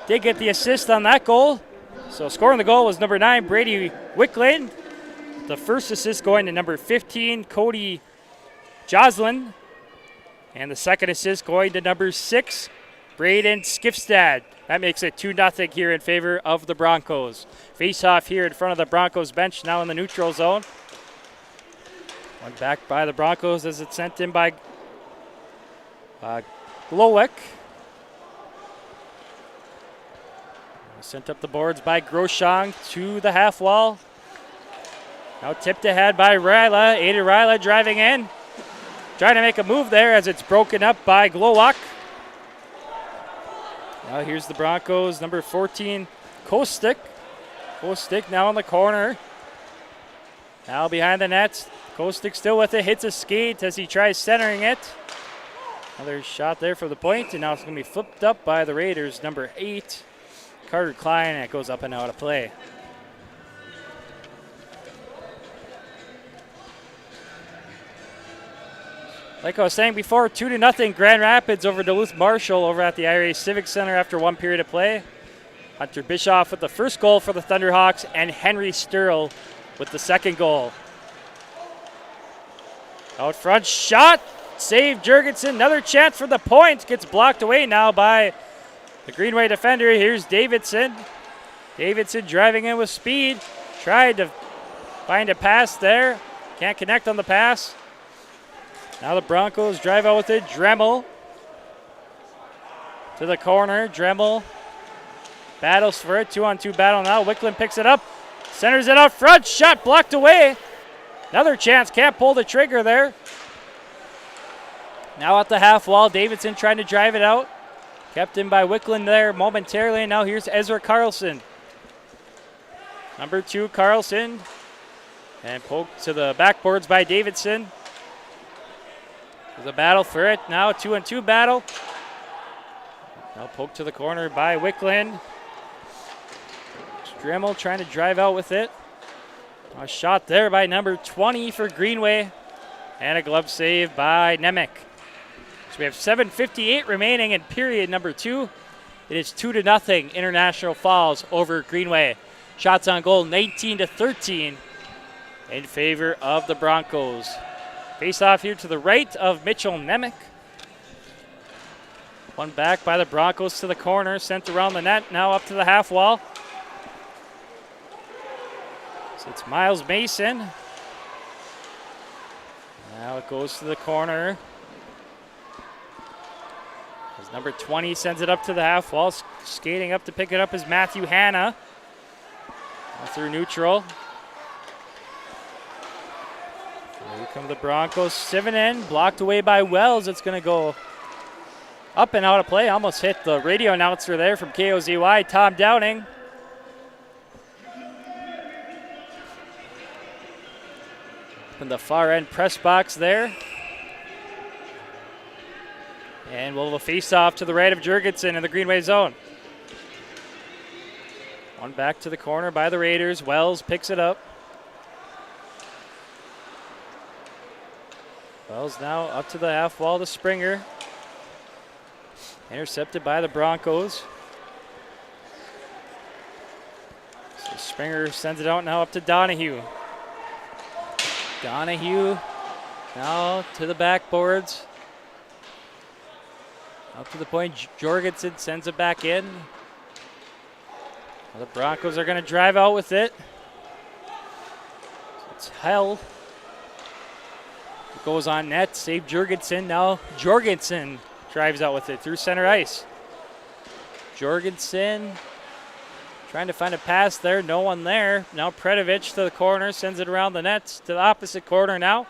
Did get the assist on that goal. So scoring the goal was number 9, Brady Wickland. The first assist going to number 15, Cody Joslin. And the second assist going to number 6, Braden Skifstad. That makes it 2-0 here in favor of the Broncos. Face-off here in front of the Broncos bench, now in the neutral zone. One back by the Broncos as it's sent in by Glowik. Sent up the boards by Groshong to the half wall. Now tipped ahead by Ryla. Aiden Ryla driving in. Trying to make a move there as it's broken up by Glowak. Now here's the Broncos, number 14, Kostik. Kostik now in the corner. Now behind the net. Kostik still with it. Hits a skate as he tries centering it. Another shot there for the point, and now it's going to be flipped up by the Raiders, number 8. Carter Klein, and it goes up and out of play. Like I was saying before, 2-0 Grand Rapids over Duluth Marshall over at the IRA Civic Center after one period of play. Hunter Bischoff with the first goal for the Thunderhawks, and Henry Sturl with the second goal. Out front, shot, save Jurgensen, another chance for the point, gets blocked away now by the Greenway defender. Here's Davidson. Davidson driving in with speed. Tried to find a pass there. Can't connect on the pass. Now the Broncos drive out with it. Dremel to the corner. Dremel battles for it. 2-on-2 battle now. Wickland picks it up. Centers it out front. Shot blocked away. Another chance. Can't pull the trigger there. Now at the half wall. Davidson trying to drive it out. Kept in by Wickland there momentarily. Now here's Ezra Carlson. Number 2, Carlson. And poked to the backboards by Davidson. There's a battle for it. Now a 2-on-2 battle. Now poked to the corner by Wickland. Dremel trying to drive out with it. A shot there by number 20 for Greenway. And a glove save by Nemec. We have 7:58 remaining in period number 2. It is 2-0 International Falls over Greenway. Shots on goal 19-13 in favor of the Broncos. Face off here to the right of Mitchell Nemec. One back by the Broncos to the corner, sent around the net, now up to the half wall. So it's Miles Mason. Now it goes to the corner. As number 20 sends it up to the half wall. Skating up to pick it up is Matthew Hanna. Through neutral. Here come the Broncos. Sivonen blocked away by Wells. It's going to go up and out of play. Almost hit the radio announcer there from KOZY, Tom Downing. In the far end press box there. And we'll have a face-off to the right of Jurgensen in the Greenway zone. One back to the corner by the Raiders. Wells picks it up. Wells now up to the half wall to Springer. Intercepted by the Broncos. So Springer sends it out now up to Donahue. Donahue now to the backboards. Up to the point, Jorgensen sends it back in. Well, the Broncos are going to drive out with it. It's held. It goes on net, save Jorgensen. Now Jorgensen drives out with it through center ice. Jorgensen trying to find a pass there, no one there. Now Predovich to the corner, sends it around the net to the opposite corner now.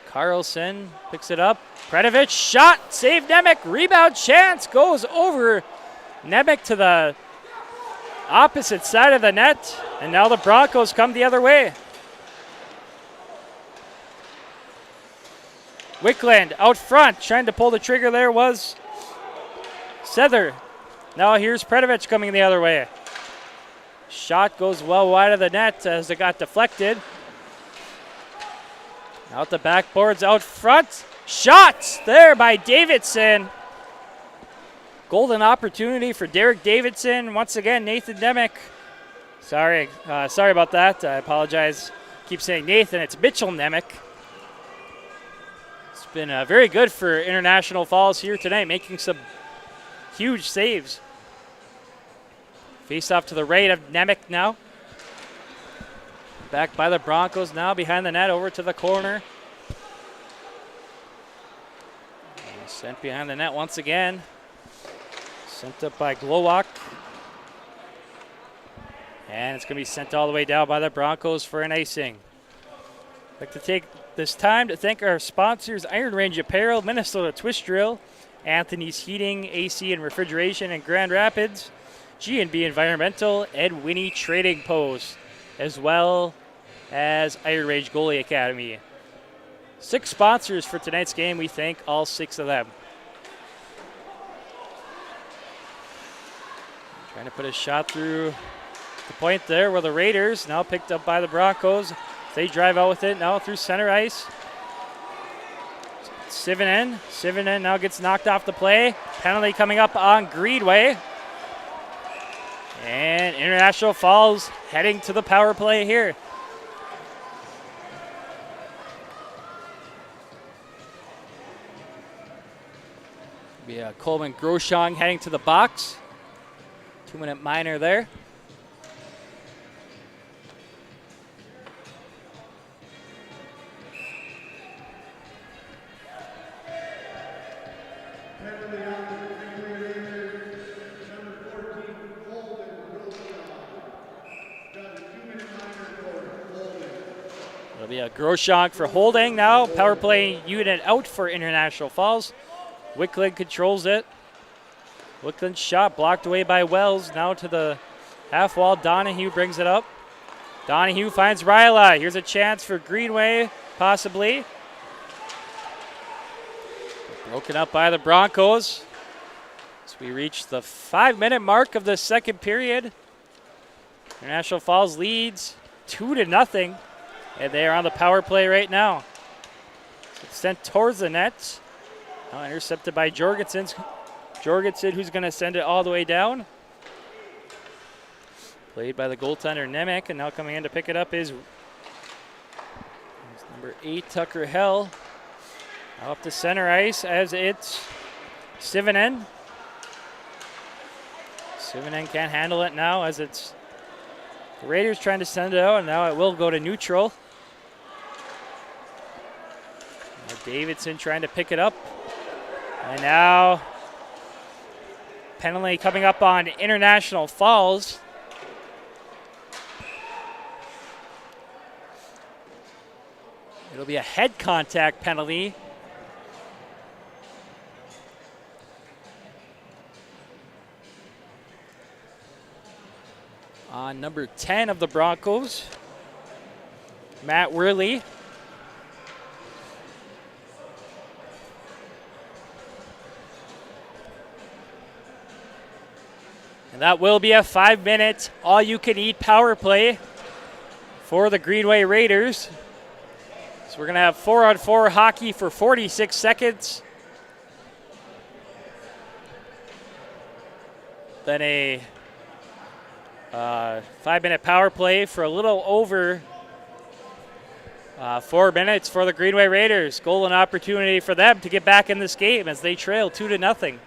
Carlson picks it up. Predovich shot, save Nemec, rebound chance, goes over Nemec to the opposite side of the net, and now the Broncos come the other way. Wickland out front, trying to pull the trigger there was Sether. Now here's Predovich coming the other way. Shot goes well wide of the net as it got deflected. Out the backboards, out front. Shots there by Davidson. Golden opportunity for Derek Davidson. Once again, Nathan Nemec. Sorry about that. I apologize. Keep saying Nathan. It's Mitchell Nemec. It's been very good for International Falls here tonight, making some huge saves. Face off to the right of Nemec now. Back by the Broncos now, behind the net, over to the corner. And sent behind the net once again. Sent up by Glowak. And it's going to be sent all the way down by the Broncos for an icing. I'd like to take this time to thank our sponsors, Iron Range Apparel, Minnesota Twist Drill, Anthony's Heating, AC and Refrigeration in Grand Rapids, G&B Environmental, Ed Winnie Trading Post, as well as Iron Range Goalie Academy. 6 sponsors for tonight's game. We thank all 6 of them. Trying to put a shot through the point there where the Raiders, now picked up by the Broncos. They drive out with it now through center ice. Sivonen now gets knocked off the play. Penalty coming up on Greenway. And International Falls heading to the power play here. Be Coleman Groshong heading to the box. 2-minute minor there. It'll be a Groshong for holding now. Power play unit out for International Falls. Wickland controls it. Wickland's shot blocked away by Wells. Now to the half wall. Donahue brings it up. Donahue finds Ryla. Here's a chance for Greenway, possibly. Broken up by the Broncos. As we reach the 5-minute mark of the second period. International Falls leads 2-0. And they are on the power play right now. It's sent towards the net. Now intercepted by Jorgensen, who's going to send it all the way down. Played by the goaltender Nemec, and now coming in to pick it up is number 8, Tucker Hell. Up to center ice as it's Sivanen. Sivanen can't handle it now as it's the Raiders trying to send it out, and now it will go to neutral. Now Davidson trying to pick it up. And now penalty coming up on International Falls. It'll be a head contact penalty. On number 10 of the Broncos, Matt Worley. And that will be a 5-minute all-you-can-eat power play for the Greenway Raiders. So we're going to have 4-on-4 hockey for 46 seconds. Then a 5-minute power play for a little over 4 minutes for the Greenway Raiders. Goal and opportunity for them to get back in this game as they trail 2-0.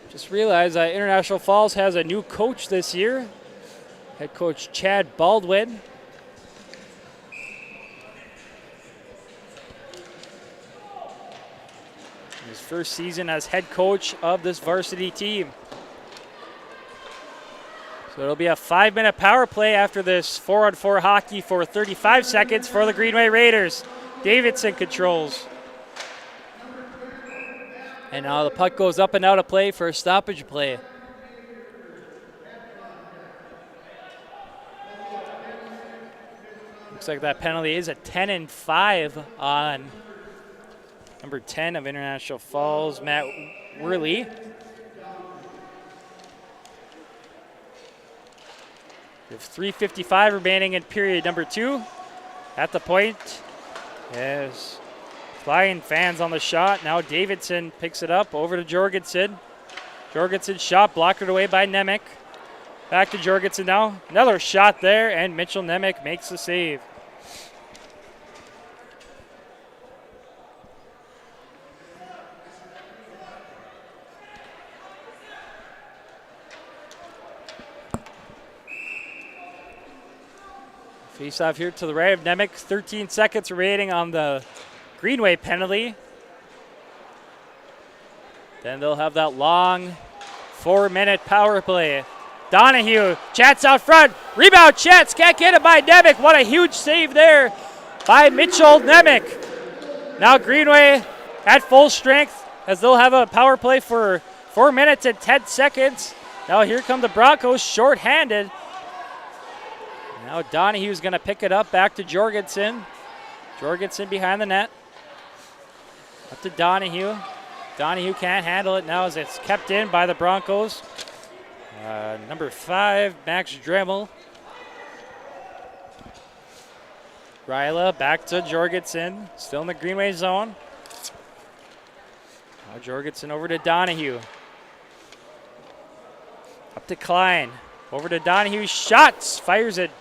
Just realized that International Falls has a new coach this year. Head coach Chad Baldwin. His first season as head coach of this varsity team. So it'll be a 5-minute power play after this 4-on-4 hockey for 35 seconds for the Greenway Raiders. Davidson controls. And now the puck goes up and out of play for a stoppage play. Looks like that penalty is a 10-5 on number 10 of International Falls, Matt Worley. We have 3:55 remaining in period number 2. At the point, yes. Flying fans on the shot. Now Davidson picks it up over to Jorgensen. Jorgensen's shot blocked away by Nemec. Back to Jorgensen now. Another shot there, and Mitchell Nemec makes the save. Face off here to the right of Nemec. 13 seconds remaining on the Greenway penalty. Then they'll have that long 4-minute power play. Donahue, Chat's out front. Rebound, Chats can't get it by Nemec. What a huge save there by Mitchell Nemec. Now Greenway at full strength as they'll have a power play for 4 minutes and 10 seconds. Now here come the Broncos short-handed. Now Donahue's going to pick it up back to Jorgensen. Jorgensen behind the net. Up to Donahue. Donahue can't handle it now as it's kept in by the Broncos. Number 5, Max Dremel. Ryla back to Jorgensen. Still in the Greenway zone. Now Jorgensen over to Donahue. Up to Klein. Over to Donahue. Shots. Fires it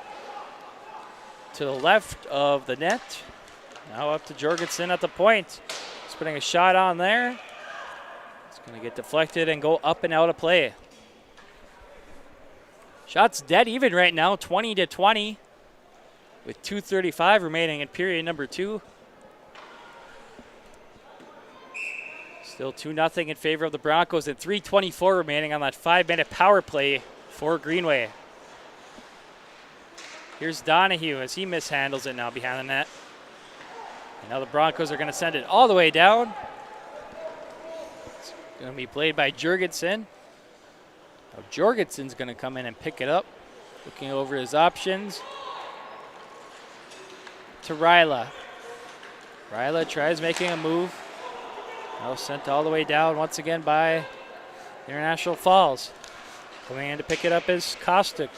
to the left of the net. Now up to Jorgensen at the point. He's putting a shot on there. It's going to get deflected and go up and out of play. Shots dead even right now, 20-20, with 2:35 remaining in period number 2. Still 2-0 in favor of the Broncos and 3:24 remaining on that 5-minute power play for Greenway. Here's Donahue as he mishandles it now behind the net. And now the Broncos are going to send it all the way down. It's going to be played by Jorgensen. Now Jorgensen's going to come in and pick it up. Looking over his options. To Ryla. Ryla tries making a move. Now sent all the way down once again by International Falls. Coming in to pick it up is Kostick.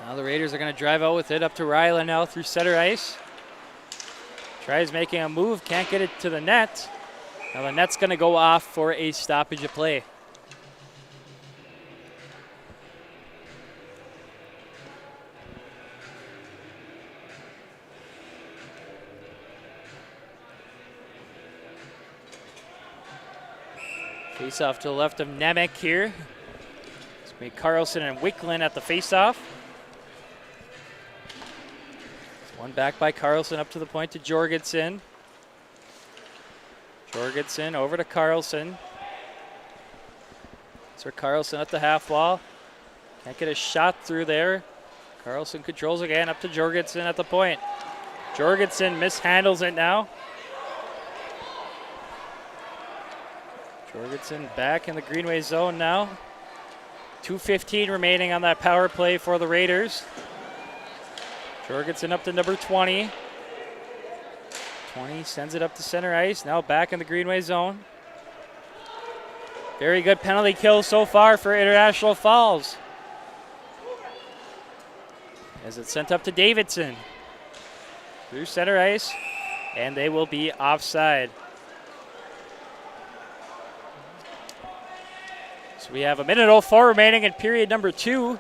Now the Raiders are going to drive out with it up to Ryla now through center ice. Tries making a move, can't get it to the net. Now the net's going to go off for a stoppage of play. Face off to the left of Nemec here. It's going to be Carlson and Wicklund at the face-off. One back by Carlson up to the point to Jorgensen. Jorgensen over to Carlson. So Carlson at the half wall. Can't get a shot through there. Carlson controls again up to Jorgensen at the point. Jorgensen mishandles it now. Jorgensen back in the Greenway zone now. 2:15 remaining on that power play for the Raiders. Jorgensen up to number 20. 20 sends it up to center ice. Now back in the Greenway zone. Very good penalty kill so far for International Falls. As it's sent up to Davidson. Through center ice. And they will be offside. So we have 1:04 remaining in period number 2.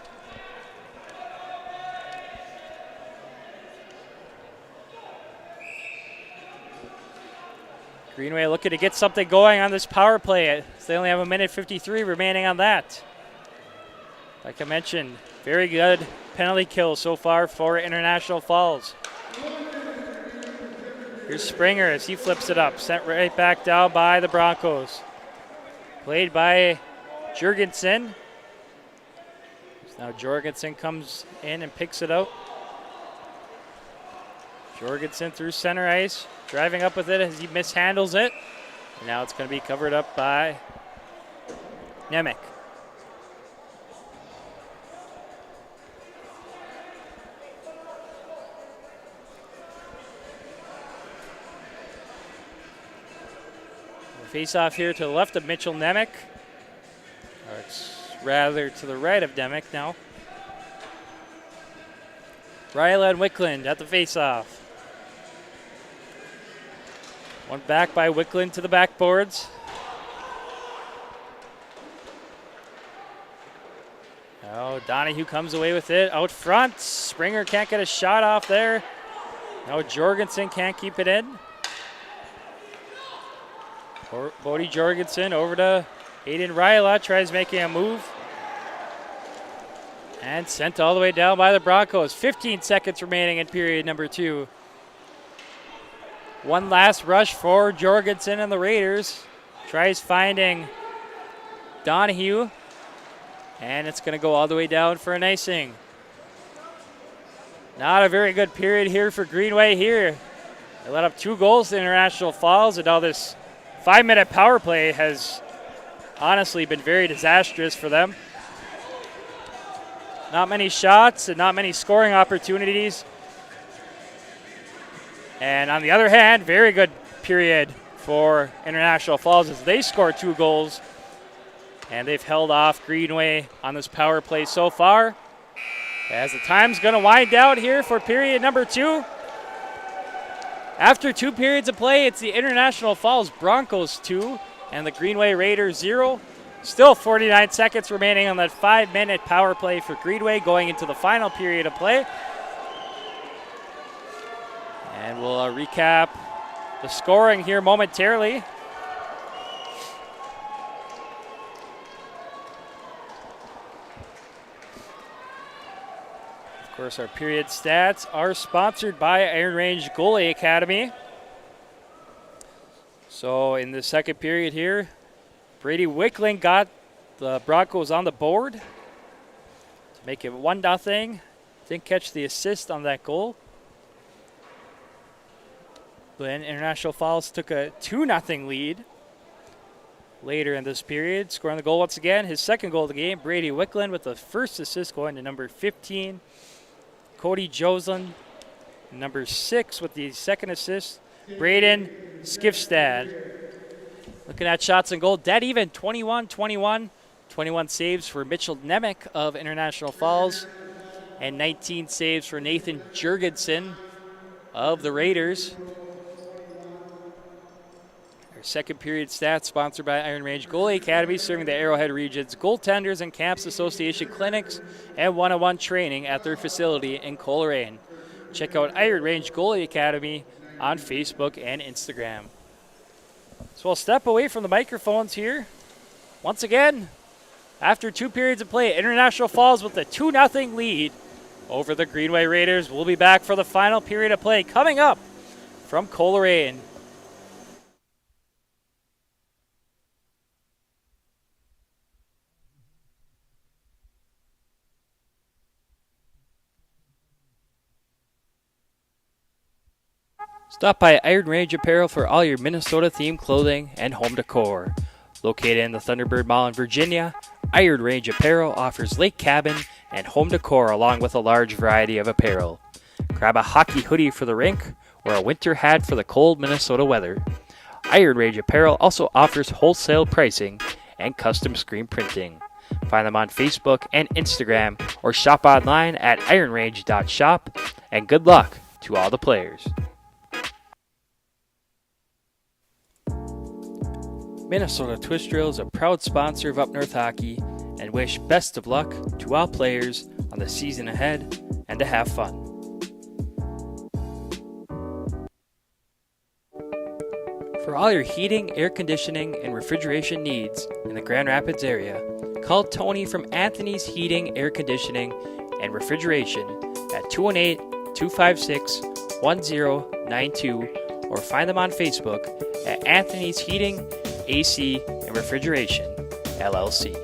Greenway looking to get something going on this power play. They only have 1:53 remaining on that. Like I mentioned, very good penalty kill so far for International Falls. Here's Springer as he flips it up. Sent right back down by the Broncos. Played by Jorgensen. Now Jorgensen comes in and picks it out. Jorgensen through center ice, driving up with it as he mishandles it. And now it's going to be covered up by Nemec. Face off here to the left of Mitchell Nemec. Or it's rather to the right of Nemec now. Ryla and Wicklund at the face-off. One back by Wicklund to the backboards. Now Donahue comes away with it out front. Springer can't get a shot off there. Now Jorgensen can't keep it in. Bodie Jorgensen over to Aiden Ryla, tries making a move. And sent all the way down by the Broncos. 15 seconds remaining in period number 2. One last rush for Jorgensen and the Raiders. Tries finding Donahue. And it's going to go all the way down for an icing. Not a very good period here for Greenway here. They let up 2 goals to International Falls, and now this 5-minute power play has honestly been very disastrous for them. Not many shots and not many scoring opportunities. And on the other hand, very good period for International Falls as they score 2 goals. And they've held off Greenway on this power play so far. As the time's going to wind down here for period number 2. After 2 periods of play, it's the International Falls Broncos 2 and the Greenway Raiders 0. Still 49 seconds remaining on that 5-minute power play for Greenway going into the final period of play. And we'll recap the scoring here momentarily. Of course, our period stats are sponsored by Iron Range Goalie Academy. So in the second period here, Brady Wicklund got the Broncos on the board to make it 1-0. Didn't catch the assist on that goal. Then International Falls took a 2-0 lead later in this period, scoring the goal once again. His second goal of the game, Brady Wicklund with the first assist going to number 15. Cody Joslin, number 6 with the second assist. Braden Skifstad. Looking at shots and goal, dead even, 21-21. 21 saves for Mitchell Nemec of International Falls. and 19 saves for Nathan Jurgensen of the Raiders. Our second period stats sponsored by Iron Range Goalie Academy, serving the Arrowhead region's goaltenders and Camps Association clinics and one-on-one training at their facility in Coleraine. Check out Iron Range Goalie Academy on Facebook and Instagram. So we'll step away from the microphones here. Once again, after 2 periods of play, International Falls with a 2-0 lead over the Greenway Raiders. We'll be back for the final period of play coming up from Coleraine. Stop by Iron Range Apparel for all your Minnesota-themed clothing and home decor. Located in the Thunderbird Mall in Virginia, Iron Range Apparel offers lake cabin and home decor along with a large variety of apparel. Grab a hockey hoodie for the rink or a winter hat for the cold Minnesota weather. Iron Range Apparel also offers wholesale pricing and custom screen printing. Find them on Facebook and Instagram or shop online at ironrange.shop, and good luck to all the players. Minnesota Twist Drill is a proud sponsor of Up North Hockey and wish best of luck to all players on the season ahead and to have fun. For all your heating, air conditioning, and refrigeration needs in the Grand Rapids area, call Tony from Anthony's Heating, Air Conditioning, and Refrigeration at 218-256-1092 or find them on Facebook at Anthony's Heating, AC, and Refrigeration, LLC.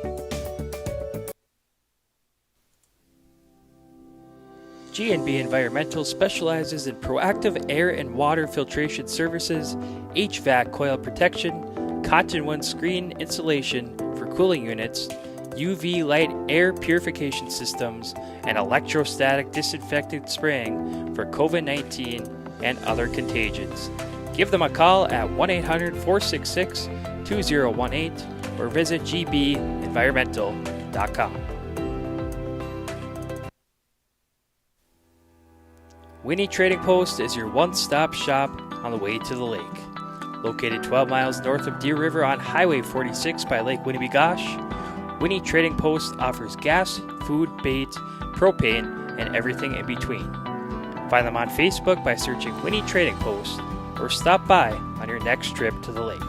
G&B Environmental specializes in proactive air and water filtration services, HVAC coil protection, cottonwood screen insulation for cooling units, UV light air purification systems, and electrostatic disinfectant spraying for COVID-19 and other contagions. Give them a call at 1-800-466-2018 or visit gbenvironmental.com. Winnie Trading Post is your one-stop shop on the way to the lake. Located 12 miles north of Deer River on Highway 46 by Lake Winnebagosh, Winnie Trading Post offers gas, food, bait, propane, and everything in between. Find them on Facebook by searching Winnie Trading Post or stop by on your next trip to the lake.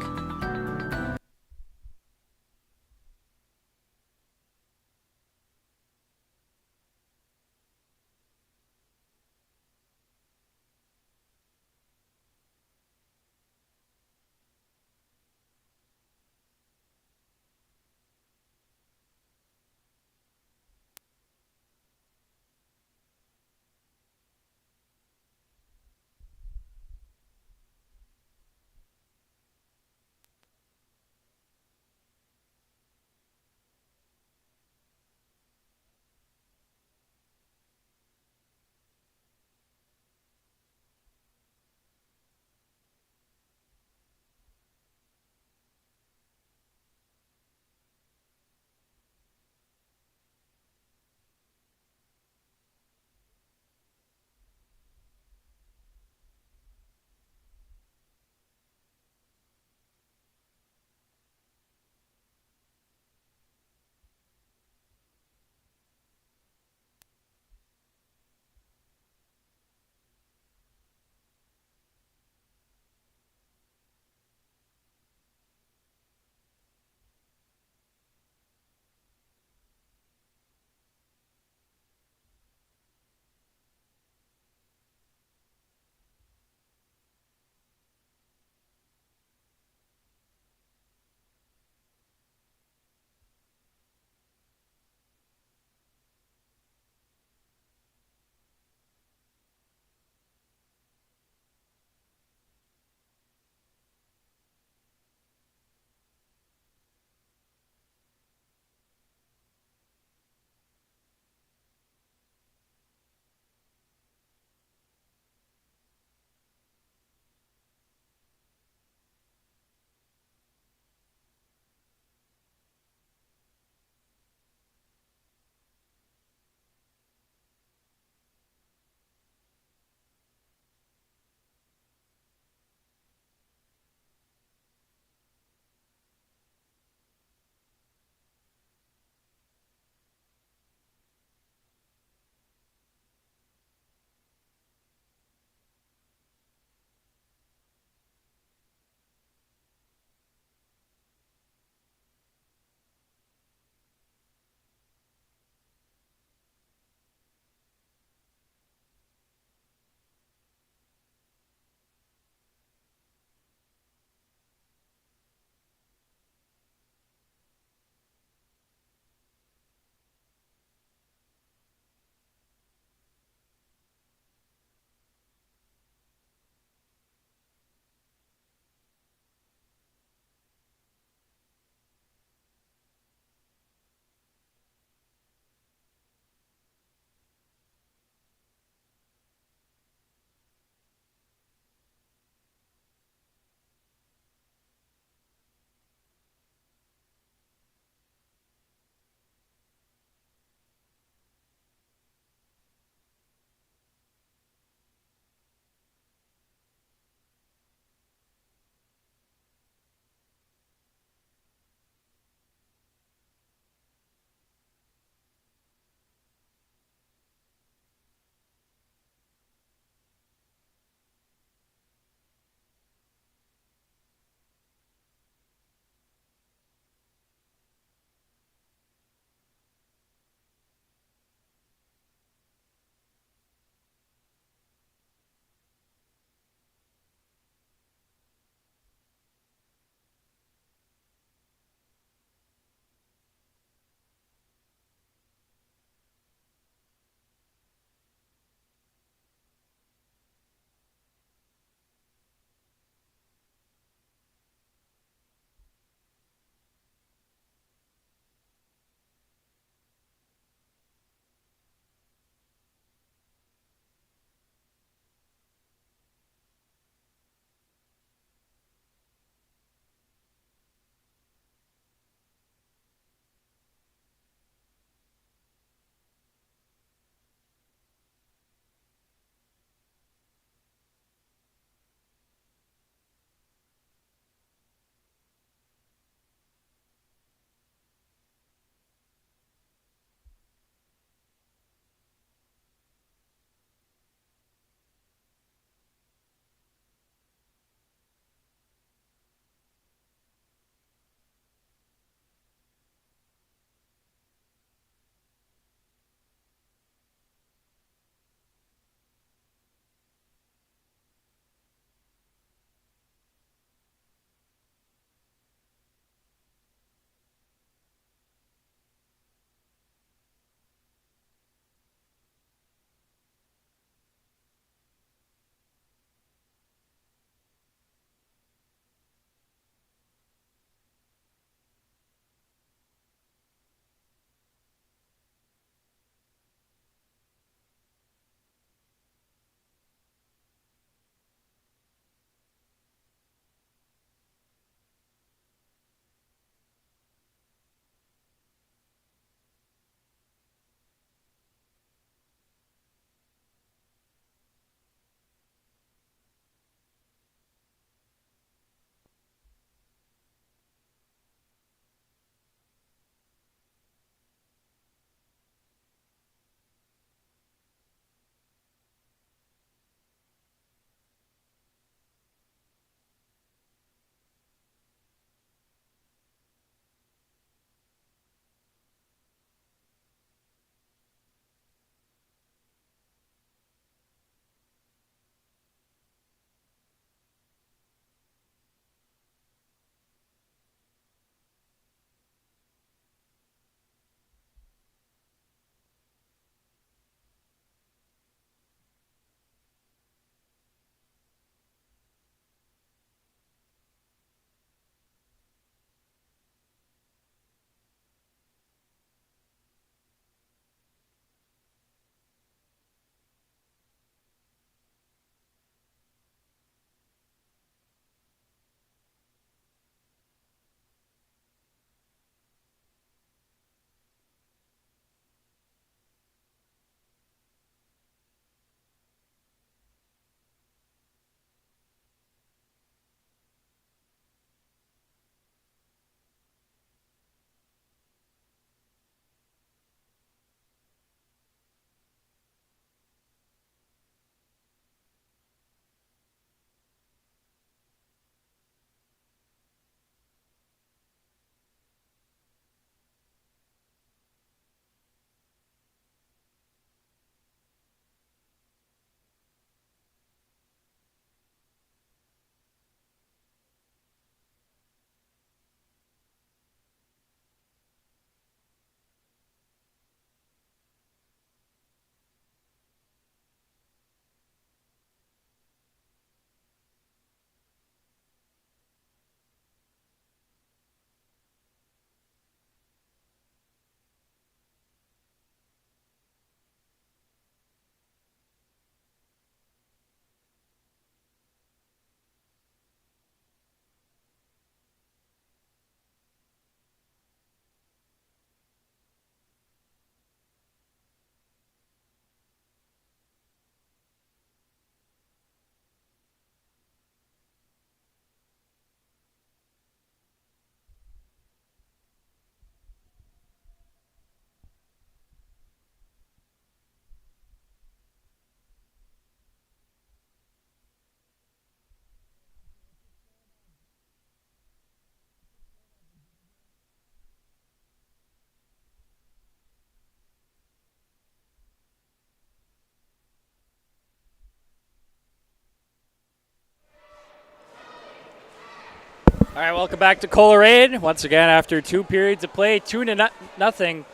All right, welcome back to Coleraine. Once again, after 2 periods of play, 2-0.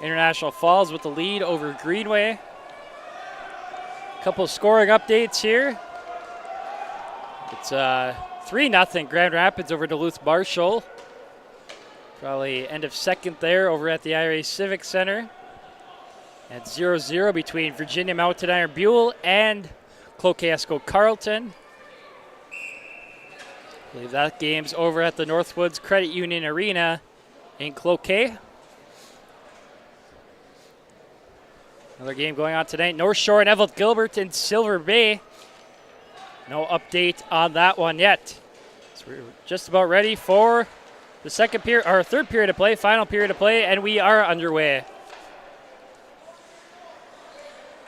International Falls with the lead over Greenway. A couple scoring updates here. It's 3-0 Grand Rapids over Duluth Marshall. Probably end of second there over at the IRA Civic Center. At 0-0 between Virginia Mountain Iron Buell and Cloquet-Esco Carleton. I believe that game's over at the Northwoods Credit Union Arena in Cloquet. Another game going on tonight. North Shore and Evelyn Gilbert in Silver Bay. No update on that one yet. So we're just about ready for the third period of play, final period of play, and we are underway.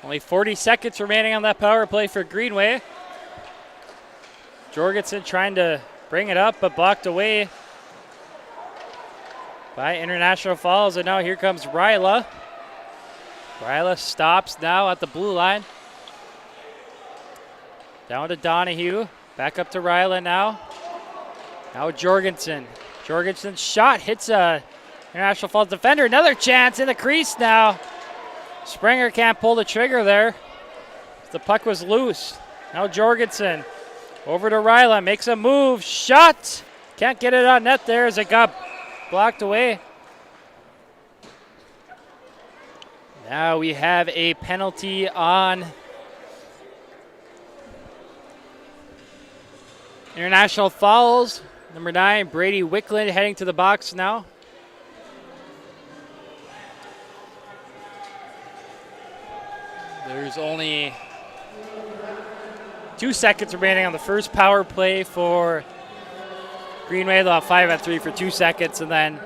Only 40 seconds remaining on that power play for Greenway. Jorgensen trying to bring it up, but blocked away by International Falls. And now here comes Ryla. Ryla stops now at the blue line. Down to Donahue. Back up to Ryla now. Now Jorgensen. Jorgensen's shot hits a International Falls defender. Another chance in the crease now. Springer can't pull the trigger there. The puck was loose. Now Jorgensen. Over to Ryla, makes a move, shot! Can't get it on net there as it got blocked away. Now we have a penalty on International Falls. Number 9, Brady Wickland heading to the box now. There's only 2 seconds remaining on the first power play for Greenway. They'll have 5-on-3 for 2 seconds, and then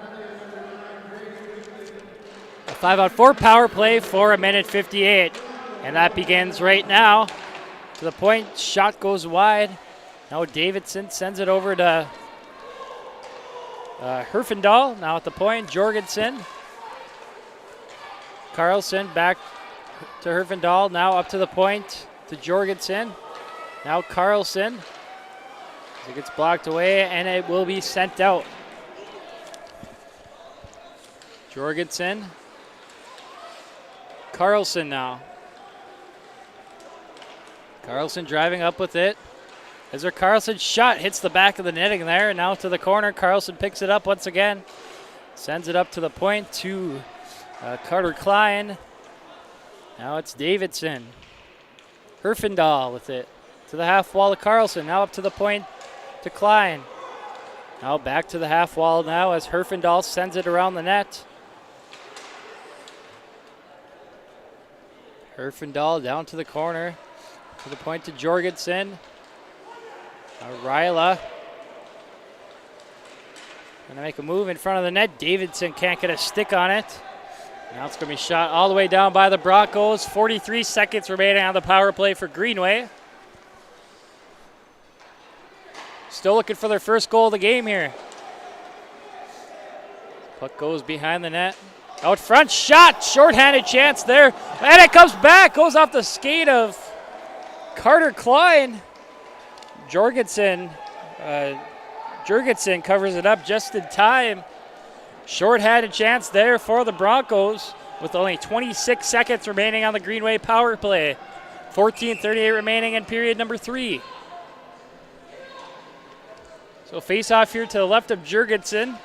a 5-on-4 power play for 1:58. And that begins right now. To the point, shot goes wide. Now Davidson sends it over to Herfindahl. Now at the point, Jorgensen. Carlson back to Herfindahl. Now up to the point to Jorgensen. Now Carlson. It gets blocked away and it will be sent out. Jorgensen. Carlson now. Carlson driving up with it. Ezra Carlson's shot hits the back of the netting there. Now to the corner. Carlson picks it up once again. Sends it up to the point to Carter Klein. Now it's Davidson. Herfindahl with it. To the half wall of Carlson. Now up to the point to Klein. Now back to the half wall now as Herfindahl sends it around the net. Herfindahl down to the corner. To the point to Jorgensen. Now Ryla. Gonna make a move in front of the net. Davidson can't get a stick on it. Now it's gonna be shot all the way down by the Broncos. 43 seconds remaining on the power play for Greenway. Still looking for their first goal of the game here. Puck goes behind the net. Out front, shot, shorthanded chance there. And it comes back, goes off the skate of Carter Klein. Jorgensen covers it up just in time. Shorthanded chance there for the Broncos with only 26 seconds remaining on the Greenway power play. 14:38 remaining in period number 3. So face off here to the left of Jorgensen.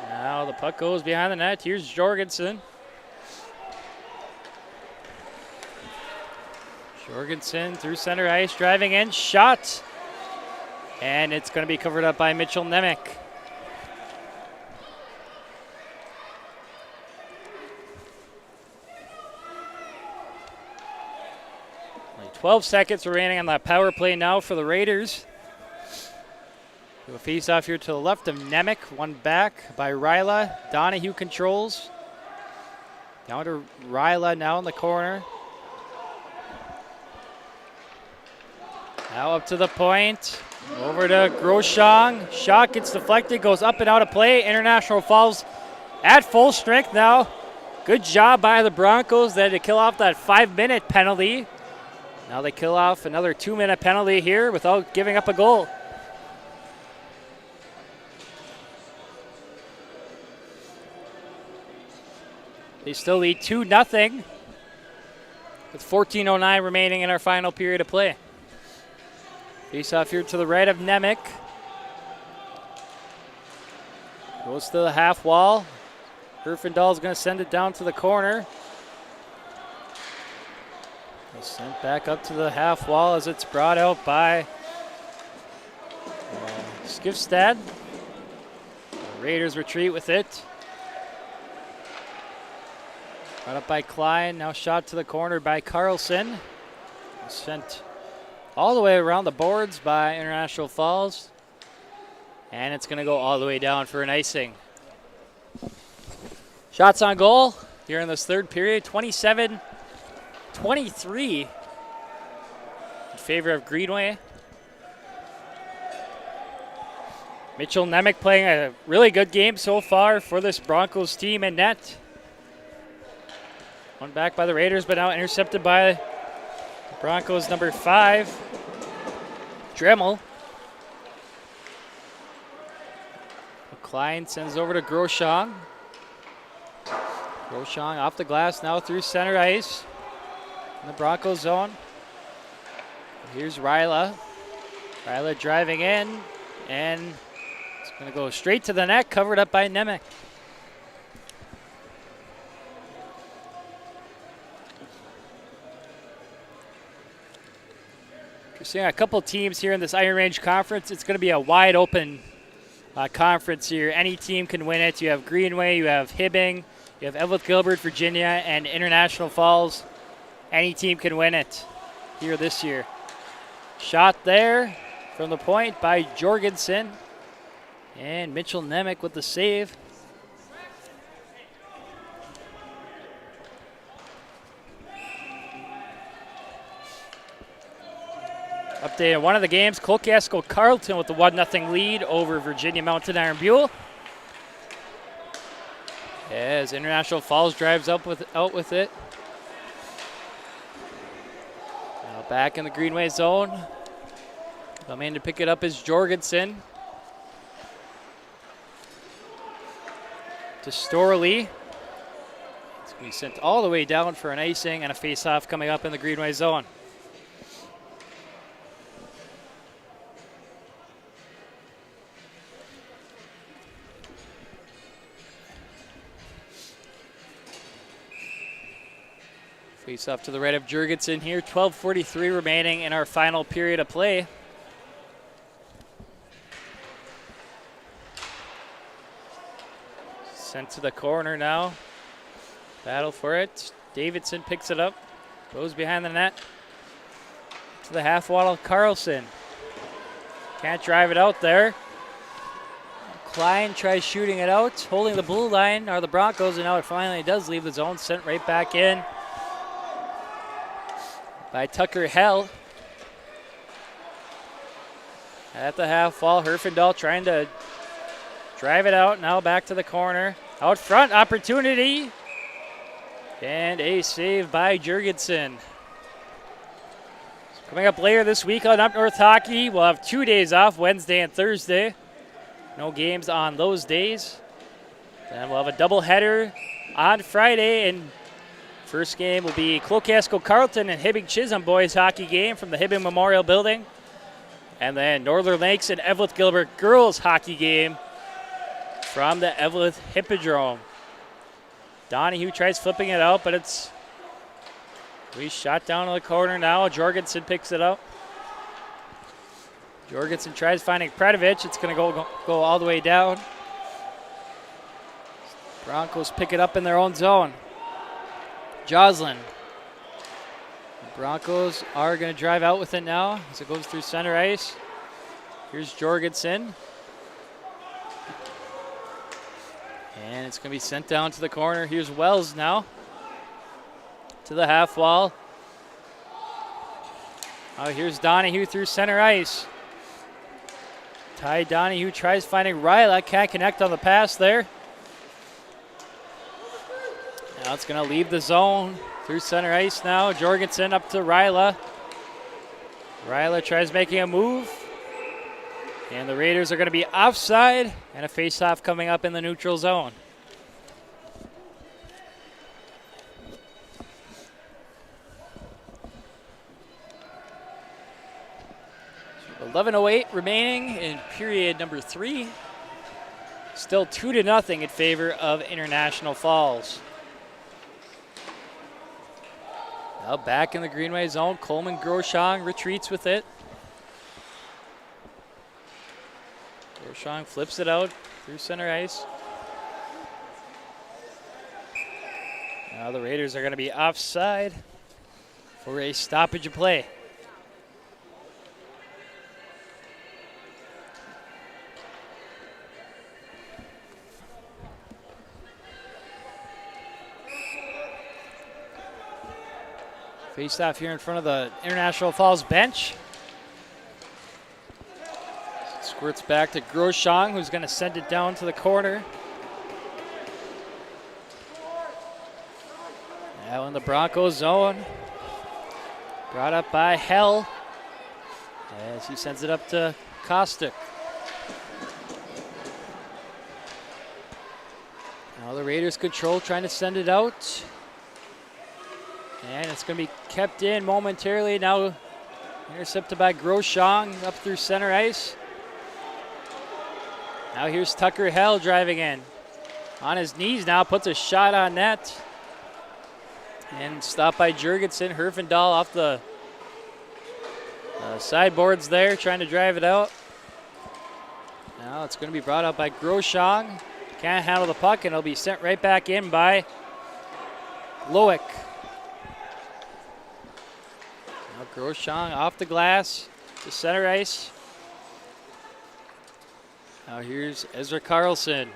Now the puck goes behind the net. Here's Jorgensen. Jorgensen through center ice, driving in, shot. And it's going to be covered up by Mitchell Nemec. 12 seconds remaining on that power play now for the Raiders. Do a face-off here to the left of Nemec. One back by Ryla. Donahue controls. Down to Ryla now in the corner. Now up to the point. Over to Groshong. Shot gets deflected, goes up and out of play. International Falls at full strength now. Good job by the Broncos there to kill off that 5-minute penalty. Now they kill off another 2-minute penalty here without giving up a goal. They still lead 2-0 with 14:09 remaining in our final period of play. Face off here to the right of Nemec. Goes to the half wall. Herfindahl's going to send it down to the corner. Sent back up to the half wall as it's brought out by Skifstad. The Raiders retreat with it. Brought up by Klein, now shot to the corner by Carlson. Sent all the way around the boards by International Falls. And it's going to go all the way down for an icing. Shots on goal here in this third period, 27-23 in favor of Greenway. Mitchell Nemec playing a really good game so far for this Broncos team in net. One back by the Raiders, but now intercepted by Broncos number 5, Dremel. Klein sends over to Groshong. Groshong off the glass now through center ice in the Broncos zone. Here's Ryla. Ryla driving in, and it's going to go straight to the net, covered up by Nemec. You're seeing a couple teams here in this Iron Range Conference. It's going to be a wide open conference here. Any team can win it. You have Greenway, you have Hibbing, you have Evelyn Gilbert, Virginia, and International Falls. Any team can win it here this year. Shot there from the point by Jorgensen. And Mitchell Nemec with the save. Update on one of the games, Colcasco Carleton with the 1-0 lead over Virginia Mountain Iron Buell. As International Falls drives out with it. Now back in the Greenway zone. Coming in to pick it up is Jorgensen. To Storley. It's going to be sent all the way down for an icing and a face-off coming up in the Greenway zone. Face off to the right of Jurgensen here. 12:43 remaining in our final period of play. Sent to the corner now. Battle for it. Davidson picks it up. Goes behind the net. To the half wall, Carlson. Can't drive it out there. Klein tries shooting it out. Holding the blue line are the Broncos, and now it finally does leave the zone. Sent right back in by Tucker Hell. At the half wall, Herfindahl trying to drive it out. Now back to the corner. Out front, opportunity. And a save by Jurgensen. Coming up later this week on Up North Hockey, we'll have 2 days off, Wednesday and Thursday. No games on those days. Then we'll have a doubleheader on Friday, and first game will be Cloquasco Carleton and Hibbing Chisholm boys hockey game from the Hibbing Memorial Building. And then Northern Lakes and Evelyn Gilbert girls hockey game from the Evelyn Hippodrome. Donahue tries flipping it out, but it's shot down to the corner now. Jorgensen picks it up. Jorgensen tries finding Predovich. It's going to go all the way down. Broncos pick it up in their own zone. Joslin. The Broncos are going to drive out with it now as it goes through center ice. Here's Jorgensen. And it's going to be sent down to the corner. Here's Wells now. To the half wall. Oh, here's Donahue through center ice. Ty Donahue tries finding Ryla. Can't connect on the pass there. Now it's going to leave the zone through center ice now. Jorgensen up to Ryla. Ryla tries making a move. And the Raiders are going to be offside and a face-off coming up in the neutral zone. 11:08 remaining in period number 3. Still 2-0 in favor of International Falls. Now back in the Greenway zone, Coleman Groshong retreats with it. Groshong flips it out through center ice. Now the Raiders are going to be offside for a stoppage of play. Faced off here in front of the International Falls bench. Squirts back to Groshong, who's going to send it down to the corner. Now in the Broncos zone. Brought up by Hell as he sends it up to Kostick. Now the Raiders control, trying to send it out. And it's going to be kept in momentarily. Now intercepted by Groshong up through center ice. Now here's Tucker Hell driving in. On his knees now, puts a shot on net. And stopped by Jurgensen. Herfindahl off the sideboards there, trying to drive it out. Now it's going to be brought up by Groshong. Can't handle the puck, and it'll be sent right back in by Loic. Now Groshong off the glass to center ice. Now here's Ezra Carlson.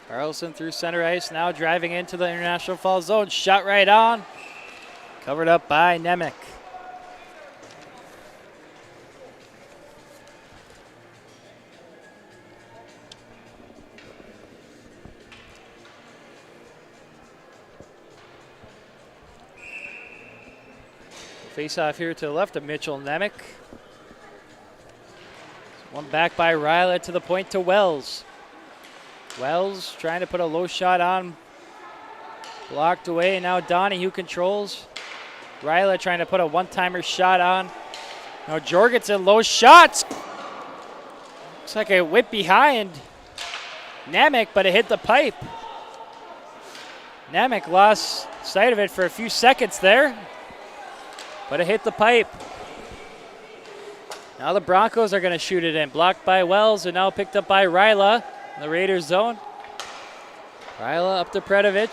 Carlson through center ice, now driving into the International Falls zone. Shot right on. Covered up by Nemec. Face off here to the left of Mitchell Nemec. One back by Ryla to the point to Wells. Wells trying to put a low shot on. Blocked away. Now Donahue controls. Ryla trying to put a one-timer shot on. Now Jorgensen, low shots. Looks like it whipped behind Nemec, but it hit the pipe. Nemec lost sight of it for a few seconds there, but it hit the pipe. Now the Broncos are going to shoot it in. Blocked by Wells and now picked up by Ryla in the Raiders zone. Ryla up to Predovic.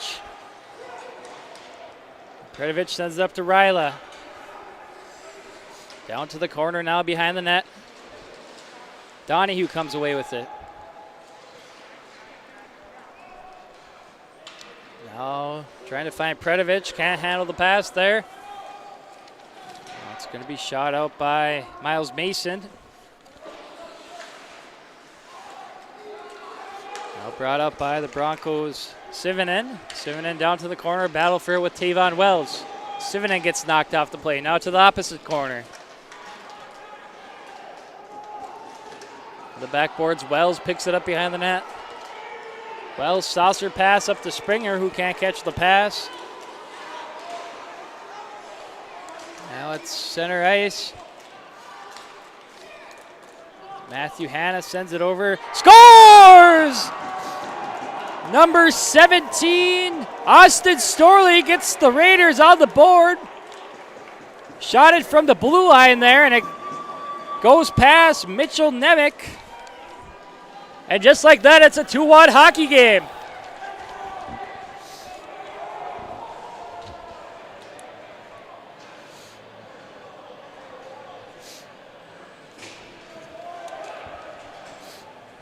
Predovic sends it up to Ryla. Down to the corner now behind the net. Donahue comes away with it. Now trying to find Predovic. Can't handle the pass there. It's going to be shot out by Miles Mason. Now brought up by the Broncos, Sivonen. Sivonen down to the corner, battle for it with Tavon Wells. Sivonen gets knocked off the play. Now to the opposite corner. The backboards, Wells picks it up behind the net. Wells saucer pass up to Springer, who can't catch the pass. Now it's center ice. Matthew Hanna sends it over. Scores! Number 17, Austin Storley gets the Raiders on the board. Shot it from the blue line there, and it goes past Mitchell Nemec. And just like that, it's a 2-1 hockey game.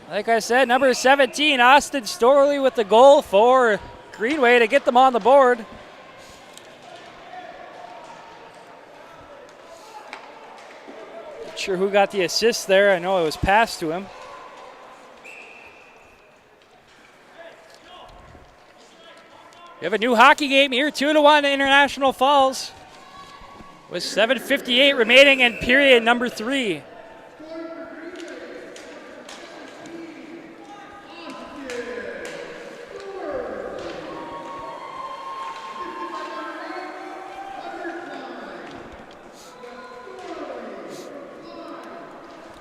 Like I said, number 17, Austin Storley with the goal for Greenway to get them on the board. Not sure who got the assist there. I know it was passed to him. We have a new hockey game here, 2-1 International Falls. with 7:58 remaining in period number 3.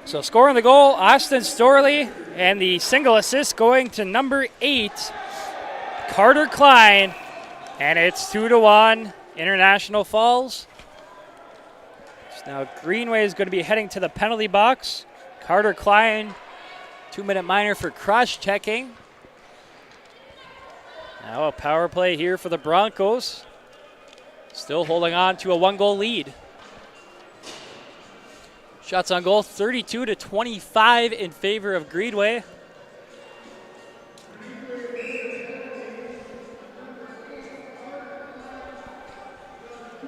So scoring the goal, Austin Storley, and the single assist going to number 8, Carter Klein, and it's 2-1 International Falls. So now Greenway is going to be heading to the penalty box. Carter Klein, 2-minute minor for cross-checking. Now a power play here for the Broncos, still holding on to a 1-goal lead. Shots on goal, 32-25 in favor of Greenway.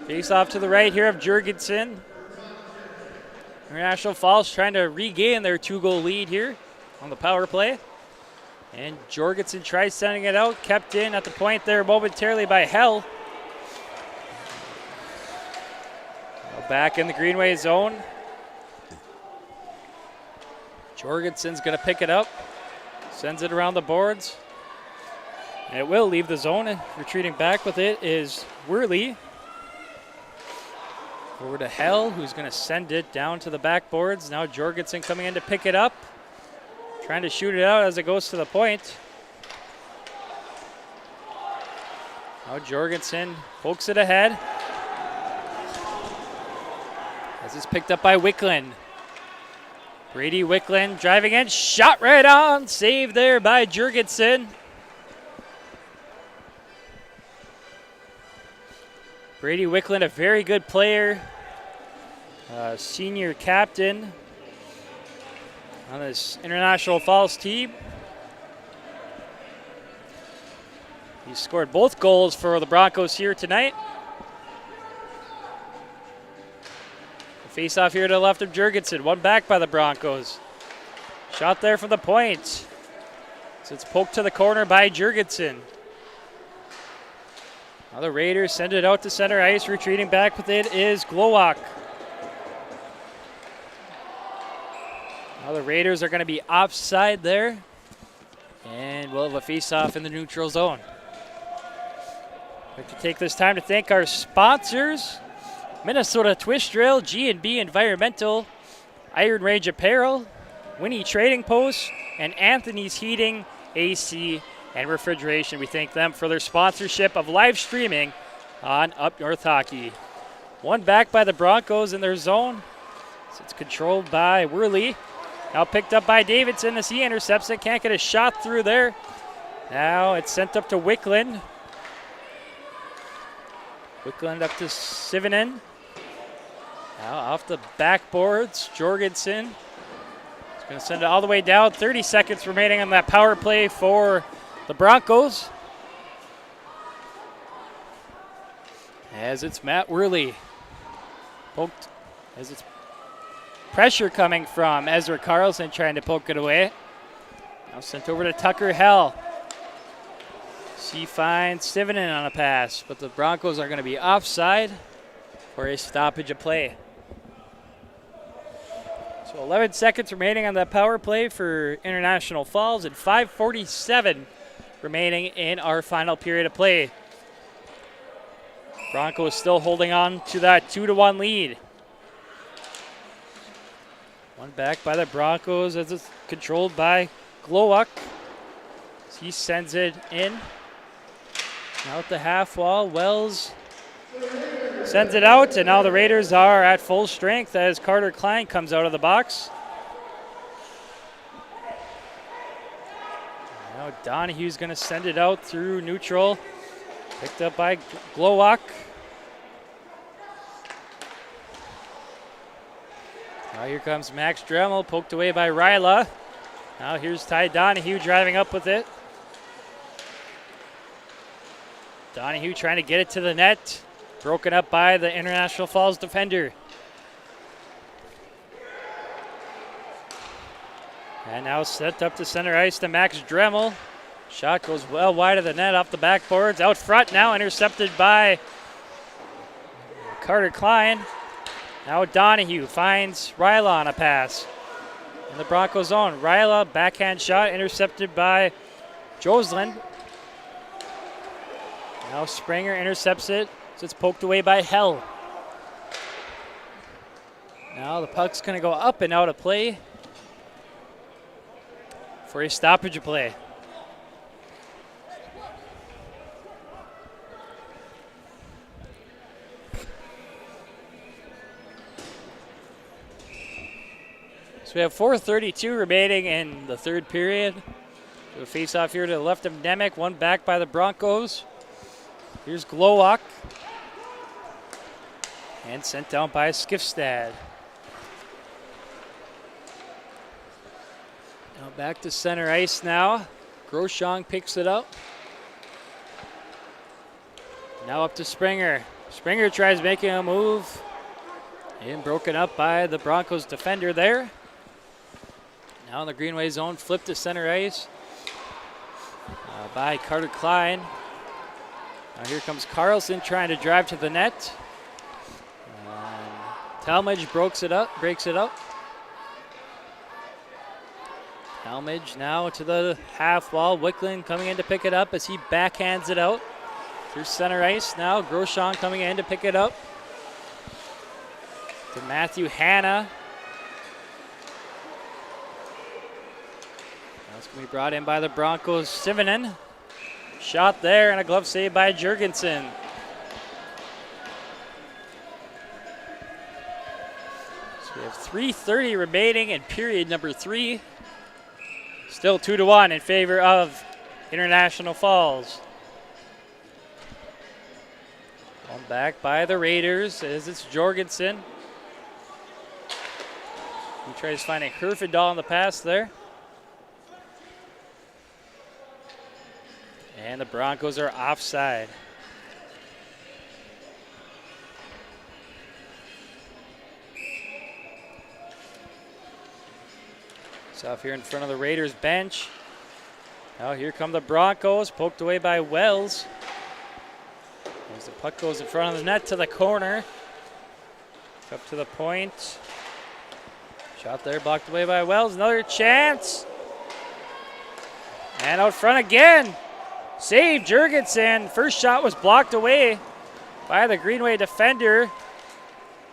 Face off to the right here of Jurgensen. International Falls trying to regain their 2-goal lead here on the power play. And Jorgensen tries sending it out, kept in at the point there momentarily by Hell. Now back in the Greenway zone. Jorgensen's going to pick it up, sends it around the boards, and it will leave the zone. And retreating back with it is Worley. Over to Hell, who's going to send it down to the backboards. Now Jorgensen coming in to pick it up, trying to shoot it out as it goes to the point. Now Jorgensen pokes it ahead. As it's picked up by Wickland. Brady Wickland driving in, shot right on, saved there by Jurgensen. Brady Wickland, a very good player, senior captain on this International Falls team. He scored both goals for the Broncos here tonight. Face off here to the left of Jurgensen. One back by the Broncos. Shot there from the point. So it's poked to the corner by Jurgensen. Now the Raiders send it out to center ice. Retreating back with it is Glowak. Now the Raiders are going to be offside there. And we'll have a face-off in the neutral zone. I'd like to take this time to thank our sponsors. Minnesota Twist Drill, G&B Environmental, Iron Range Apparel, Winnie Trading Post, and Anthony's Heating, AC, and Refrigeration. We thank them for their sponsorship of live streaming on Up North Hockey. One back by the Broncos in their zone. So it's controlled by Worley. Now picked up by Davidson as he intercepts it. Can't get a shot through there. Now it's sent up to Wickland. Wickland up to Sivinen. Now off the backboards, Jorgensen. He's going to send it all the way down. 30 seconds remaining on that power play for the Broncos. As it's Matt Worley. Poked. As it's pressure coming from Ezra Carlson trying to poke it away. Now sent over to Tucker Hell. She finds Sivinen on a pass, but the Broncos are going to be offside for a stoppage of play. So 11 seconds remaining on that power play for International Falls and 5:47 remaining in our final period of play. Broncos still holding on to that 2-1 lead. One back by the Broncos as it's controlled by Glowak. He sends it in. Now at the half wall, Wells sends it out, and now the Raiders are at full strength as Carter Klein comes out of the box. Now Donahue's going to send it out through neutral. Picked up by Glowak. Now here comes Max Dremel, poked away by Ryla. Now here's Ty Donahue driving up with it. Donahue trying to get it to the net. Broken up by the International Falls defender. And now set up to center ice to Max Dremel. Shot goes well wide of the net off the backboards. Out front now, intercepted by Carter Klein. Now Donahue finds Ryla on a pass. In the Broncos zone, Ryla, backhand shot, intercepted by Joslin. Now Springer intercepts it, so it's poked away by Hell. Now the puck's going to go up and out of play for a stoppage of play. So we have 4:32 remaining in the third period. A face-off here to the left of Nemec, one back by the Broncos. Here's Glowak. And sent down by Skifstad. Now back to center ice now. Groshong picks it up. Now up to Springer. Springer tries making a move. And broken up by the Broncos defender there. Now in the Greenway zone, flip to center ice by Carter Klein. Now here comes Carlson trying to drive to the net. Talmadge breaks it up. Talmadge now to the half wall. Wickland coming in to pick it up as he backhands it out. Through center ice now. Groshong coming in to pick it up. To Matthew Hanna. Now it's going to be brought in by the Broncos. Sivinen. Shot there and a glove save by Jurgensen. So we have 3:30 remaining in period number 3. Still 2-1 in favor of International Falls. One back by the Raiders as it's Jorgensen. He tries finding Herfindahl on the pass there. And the Broncos are offside. It's off here in front of the Raiders bench. Now here come the Broncos, poked away by Wells. As the puck goes in front of the net to the corner. Up to the point. Shot there, blocked away by Wells. Another chance. And out front again. Save Jurgensen. First shot was blocked away by the Greenway defender.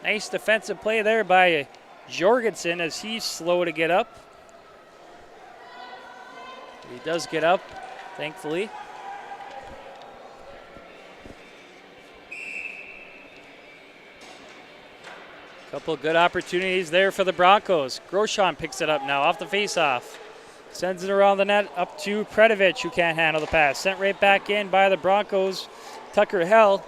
Nice defensive play there by Jorgensen as he's slow to get up. He does get up, thankfully. Couple good opportunities there for the Broncos. Groshon picks it up now off the faceoff. Sends it around the net up to Predovic, who can't handle the pass. Sent right back in by the Broncos. Tucker Hell.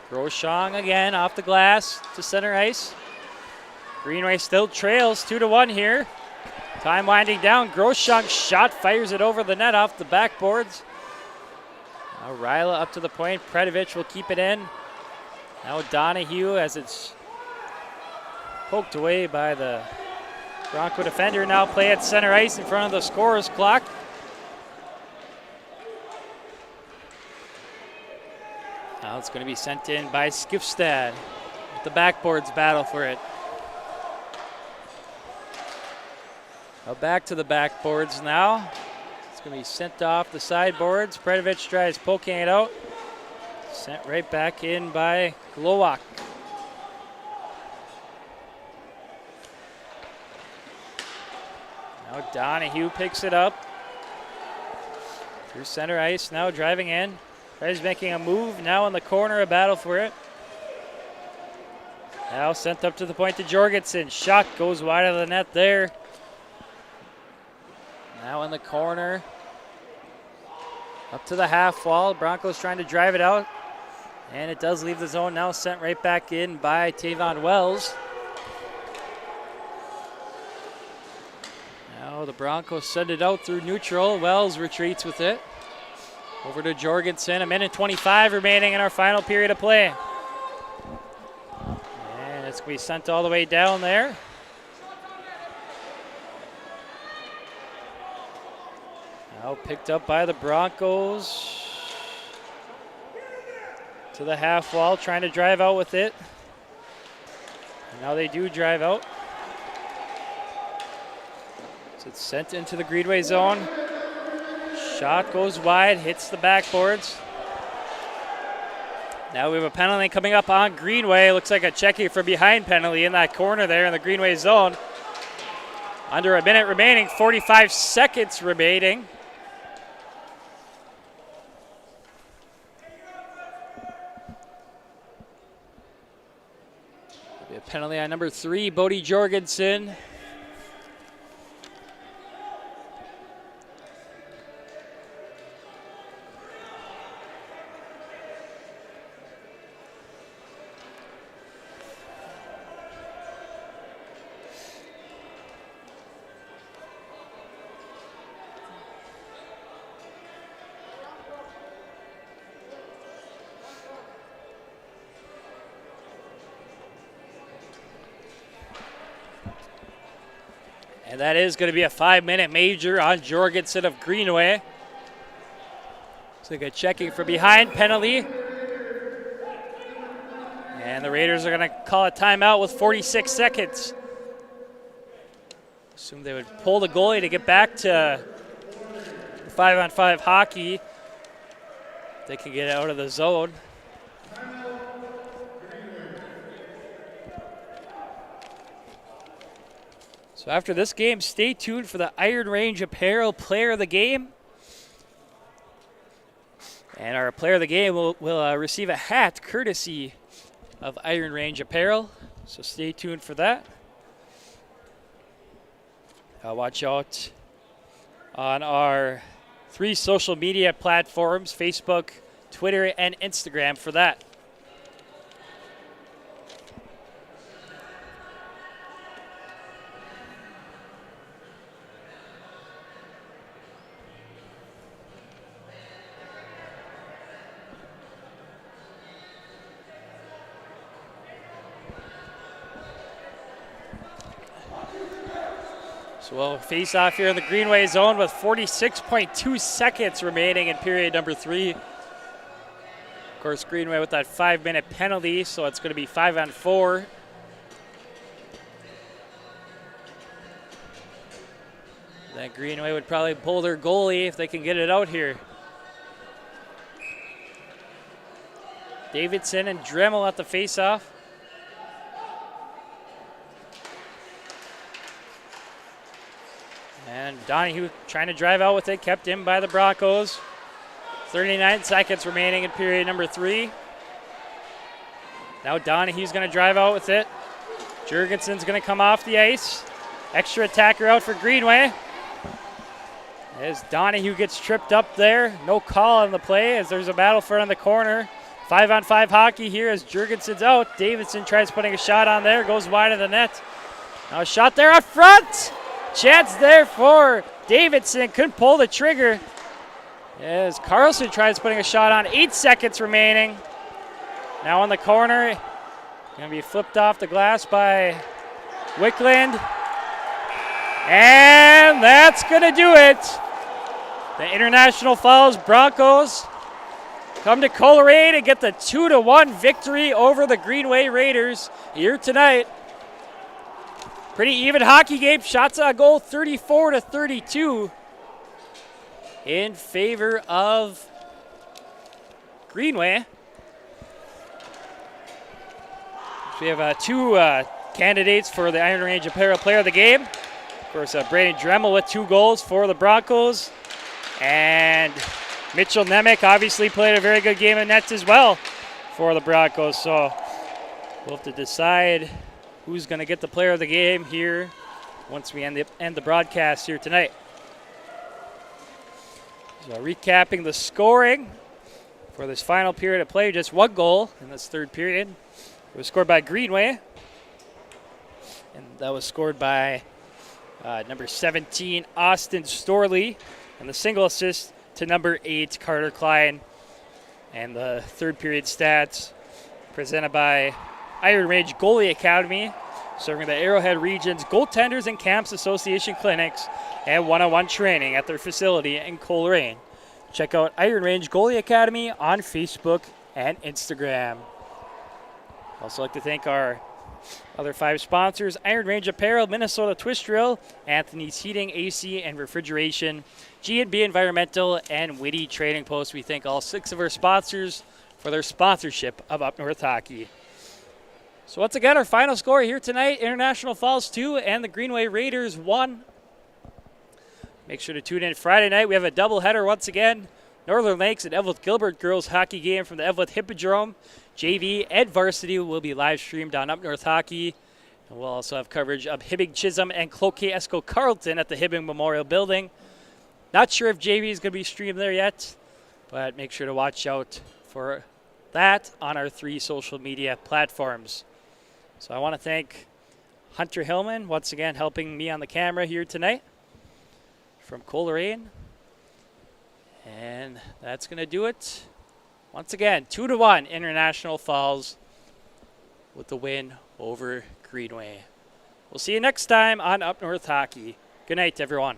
Groshon again off the glass to center ice. Greenway still trails 2-1 here. Time winding down. Groshon shot, fires it over the net off the backboards. Now Ryla up to the point. Predovic will keep it in. Now Donahue as it's poked away by the Bronco defender. Now play at center ice in front of the scorer's clock. Now it's going to be sent in by Skifstad. The backboards battle for it. Now back to the backboards now. It's going to be sent off the sideboards. Predovic tries poking it out. Sent right back in by Glowak. Now Donahue picks it up. Through center ice, now driving in. Tries making a move, now in the corner, a battle for it. Now sent up to the point to Jorgensen. Shot goes wide of the net there. Now in the corner. Up to the half wall. Broncos trying to drive it out. And it does leave the zone, now sent right back in by Tavon Wells. Now the Broncos send it out through neutral. Wells retreats with it. Over to Jorgensen. 1:25 remaining in our final period of play. And it's going to be sent all the way down there. Now picked up by the Broncos. To the half wall, trying to drive out with it. Now they do drive out. So it's sent into the Greenway zone. Shot goes wide, hits the backboards. Now we have a penalty coming up on Greenway. Looks like a checking from behind penalty in that corner there in the Greenway zone. Under a minute remaining, 45 seconds remaining. A penalty on number 3, Bodie Jorgensen. And that is going to be a 5-minute major on Jorgensen of Greenway. So they get checking from behind penalty. And the Raiders are going to call a timeout with 46 seconds. Assume they would pull the goalie to get back to 5-on-5 hockey. They can get out of the zone. So after this game, stay tuned for the Iron Range Apparel Player of the Game. And our Player of the Game will receive a hat courtesy of Iron Range Apparel. So stay tuned for that. Watch out on our 3 social media platforms, Facebook, Twitter, and Instagram for that. So we'll face off here in the Greenway zone with 46.2 seconds remaining in period number 3. Of course, Greenway with that 5-minute penalty, so it's going to be 5-on-4. Then Greenway would probably pull their goalie if they can get it out here. Davidson and Dremel at the face-off. And Donahue trying to drive out with it, kept in by the Broncos. 39 seconds remaining in period number 3. Now Donahue's going to drive out with it. Jurgensen's going to come off the ice. Extra attacker out for Greenway. As Donahue gets tripped up there. No call on the play as there's a battle for it in the corner. 5-on-5 hockey here as Jurgensen's out. Davidson tries putting a shot on there, goes wide of the net. Now a shot there up front. Chance there for Davidson, couldn't pull the trigger. As Carlson tries putting a shot on, 8 seconds remaining. Now in the corner, gonna be flipped off the glass by Wickland. And that's gonna do it. The International Falls Broncos come to Coleraine and get the 2-1 victory over the Greenway Raiders here tonight. Pretty even hockey game. Shots on goal 34-32 in favor of Greenway. So we have 2 candidates for the Iron Range Apparel Player of the Game. Of course, Brandon Dremel with 2 goals for the Broncos. And Mitchell Nemec obviously played a very good game in nets as well for the Broncos. So we'll have to decide who's going to get the player of the game here once we end the broadcast here tonight. So recapping the scoring for this final period of play, just 1 goal in this 3rd period. It was scored by Greenway, and that was scored by number 17, Austin Storley, and the single assist to number 8, Carter Klein. And the 3rd period stats presented by Iron Range Goalie Academy, serving the Arrowhead Region's Goaltenders and Camps Association clinics and one-on-one training at their facility in Coleraine. Check out Iron Range Goalie Academy on Facebook and Instagram. Also like to thank our Other 5 sponsors: Iron Range Apparel, Minnesota Twist Drill, Anthony's Heating, AC, and Refrigeration, G&B Environmental, and Witty Trading Post. We thank all 6 of our sponsors for their sponsorship of Up North Hockey. So once again, our final score here tonight, International Falls 2 and the Greenway Raiders 1. Make sure to tune in Friday night. We have a doubleheader once again. Northern Lakes and Evelyn Gilbert girls hockey game from the Evelyn Hippodrome. JV and varsity will be live streamed on Up North Hockey. And we'll also have coverage of Hibbing Chisholm and Cloquet Esco Carleton at the Hibbing Memorial Building. Not sure if JV is going to be streamed there yet, but make sure to watch out for that on our 3 social media platforms. So I want to thank Hunter Hillman, once again helping me on the camera here tonight from Coleraine. And that's going to do it. Once again, 2-1 International Falls with the win over Greenway. We'll see you next time on Up North Hockey. Good night, everyone.